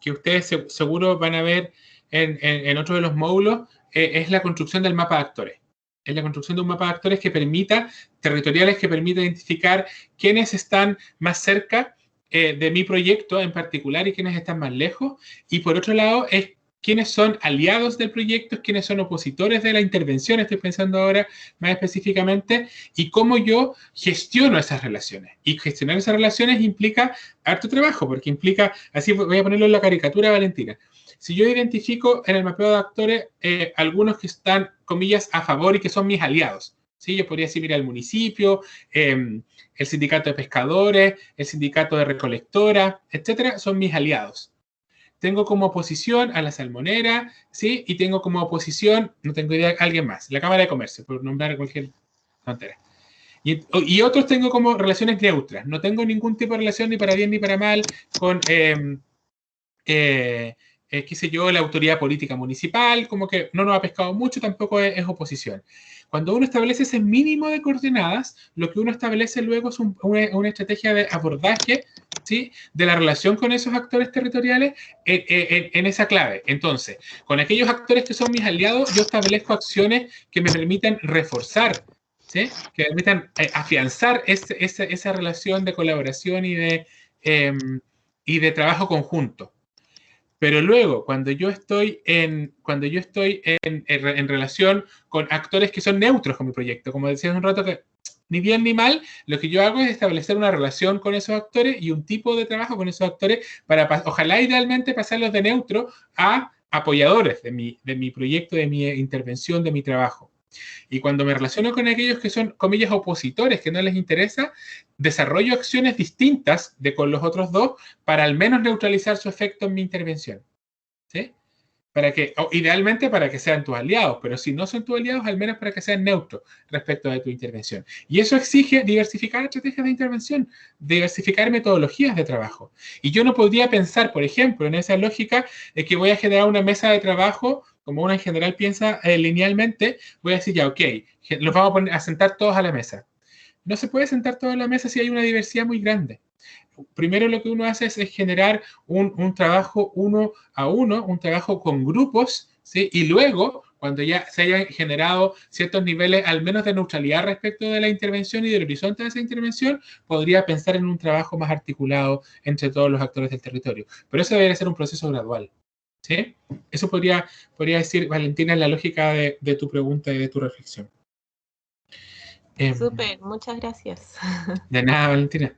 ustedes seguro van a ver en otro de los módulos, es la construcción del mapa de actores. Es la construcción de un mapa de actores territoriales que permita identificar quiénes están más cerca de mi proyecto en particular y quiénes están más lejos. Y por otro lado, es quiénes son aliados del proyecto, quiénes son opositores de la intervención, estoy pensando ahora más específicamente, y cómo yo gestiono esas relaciones. Y gestionar esas relaciones implica harto trabajo, porque implica, así voy a ponerlo en la caricatura, Valentina. Si yo identifico en el mapeo de actores algunos que están, comillas, a favor y que son mis aliados, ¿sí? Yo podría decir, mira, el municipio, el sindicato de pescadores, el sindicato de recolectoras, etcétera, son mis aliados. Tengo como oposición a la salmonera, ¿sí? Y tengo como oposición, no tengo idea, a alguien más, la Cámara de Comercio, por nombrar cualquier frontera. Y otros tengo como relaciones neutras. No tengo ningún tipo de relación ni para bien ni para mal con, qué sé yo, la autoridad política municipal, como que no nos ha pescado mucho, tampoco es oposición. Cuando uno establece ese mínimo de coordenadas, lo que uno establece luego es una estrategia de abordaje, ¿sí? De la relación con esos actores territoriales en esa clave. Entonces, con aquellos actores que son mis aliados, yo establezco acciones que me permitan reforzar, ¿sí? Que permitan afianzar esa relación de colaboración y de trabajo conjunto. Pero luego, cuando yo estoy en relación con actores que son neutros con mi proyecto, como decías un rato, que ni bien ni mal, lo que yo hago es establecer una relación con esos actores y un tipo de trabajo con esos actores para, ojalá idealmente, pasarlos de neutro a apoyadores de mi proyecto, de mi intervención, de mi trabajo. Y cuando me relaciono con aquellos que son, comillas, opositores, que no les interesa, desarrollo acciones distintas con los otros dos para al menos neutralizar su efecto en mi intervención. ¿Sí? Idealmente para que sean tus aliados, pero si no son tus aliados, al menos para que sean neutros respecto de tu intervención. Y eso exige diversificar estrategias de intervención, diversificar metodologías de trabajo. Y yo no podría pensar, por ejemplo, en esa lógica de que voy a generar una mesa de trabajo, como uno en general piensa linealmente, voy a decir ya, ok, los vamos a sentar todos a la mesa. No se puede sentar todos a la mesa si hay una diversidad muy grande. Primero lo que uno hace es generar un trabajo uno a uno, un trabajo con grupos, ¿sí? Y luego, cuando ya se hayan generado ciertos niveles, al menos de neutralidad respecto de la intervención y del horizonte de esa intervención, podría pensar en un trabajo más articulado entre todos los actores del territorio. Pero eso debería ser un proceso gradual, ¿sí? Eso podría decir, Valentina, en la lógica de tu pregunta y de tu reflexión. Súper, muchas gracias. De nada, Valentina.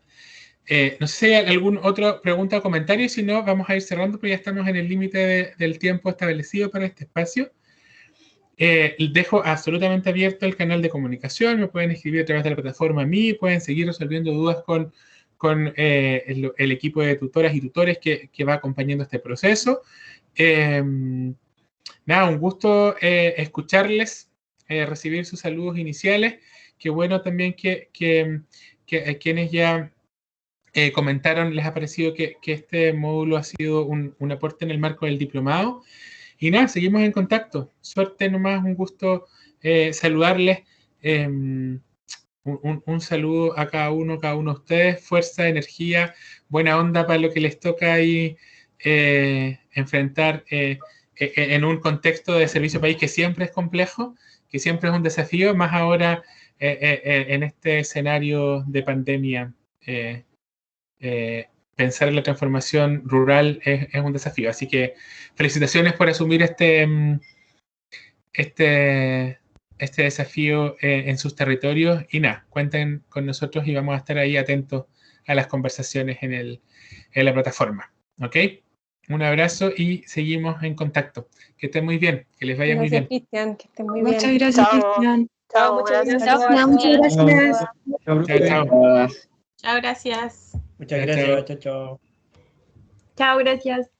No sé si hay alguna otra pregunta o comentario, si no, vamos a ir cerrando porque ya estamos en el límite del tiempo establecido para este espacio. Dejo absolutamente abierto el canal de comunicación, me pueden escribir a través de la plataforma a mí, pueden seguir resolviendo dudas con el equipo de tutoras y tutores que va acompañando este proceso. Nada, un gusto escucharles, recibir sus saludos iniciales. Qué bueno también que quienes ya comentaron, les ha parecido que este módulo ha sido un aporte en el marco del diplomado. Y nada, seguimos en contacto. Suerte nomás, un gusto saludarles. Un saludo a cada uno de ustedes. Fuerza, energía, buena onda para lo que les toca ahí enfrentar en un contexto de servicio país que siempre es complejo, que siempre es un desafío, más ahora en este escenario de pandemia. Pensar en la transformación rural es un desafío. Así que felicitaciones por asumir este desafío en sus territorios. Y nada, cuenten con nosotros y vamos a estar ahí atentos a las conversaciones en la plataforma. ¿Ok? Un abrazo y seguimos en contacto. Que estén muy bien, que les vaya muy bien. Gracias, Cristian, que estén muy bien. Muchas gracias, Chao. Cristian. Chao, muchas gracias. gracias. Chao, muchas gracias. Chao. Chao, gracias. Muchas Chao, gracias. chao. Chao, chao. Chao, gracias.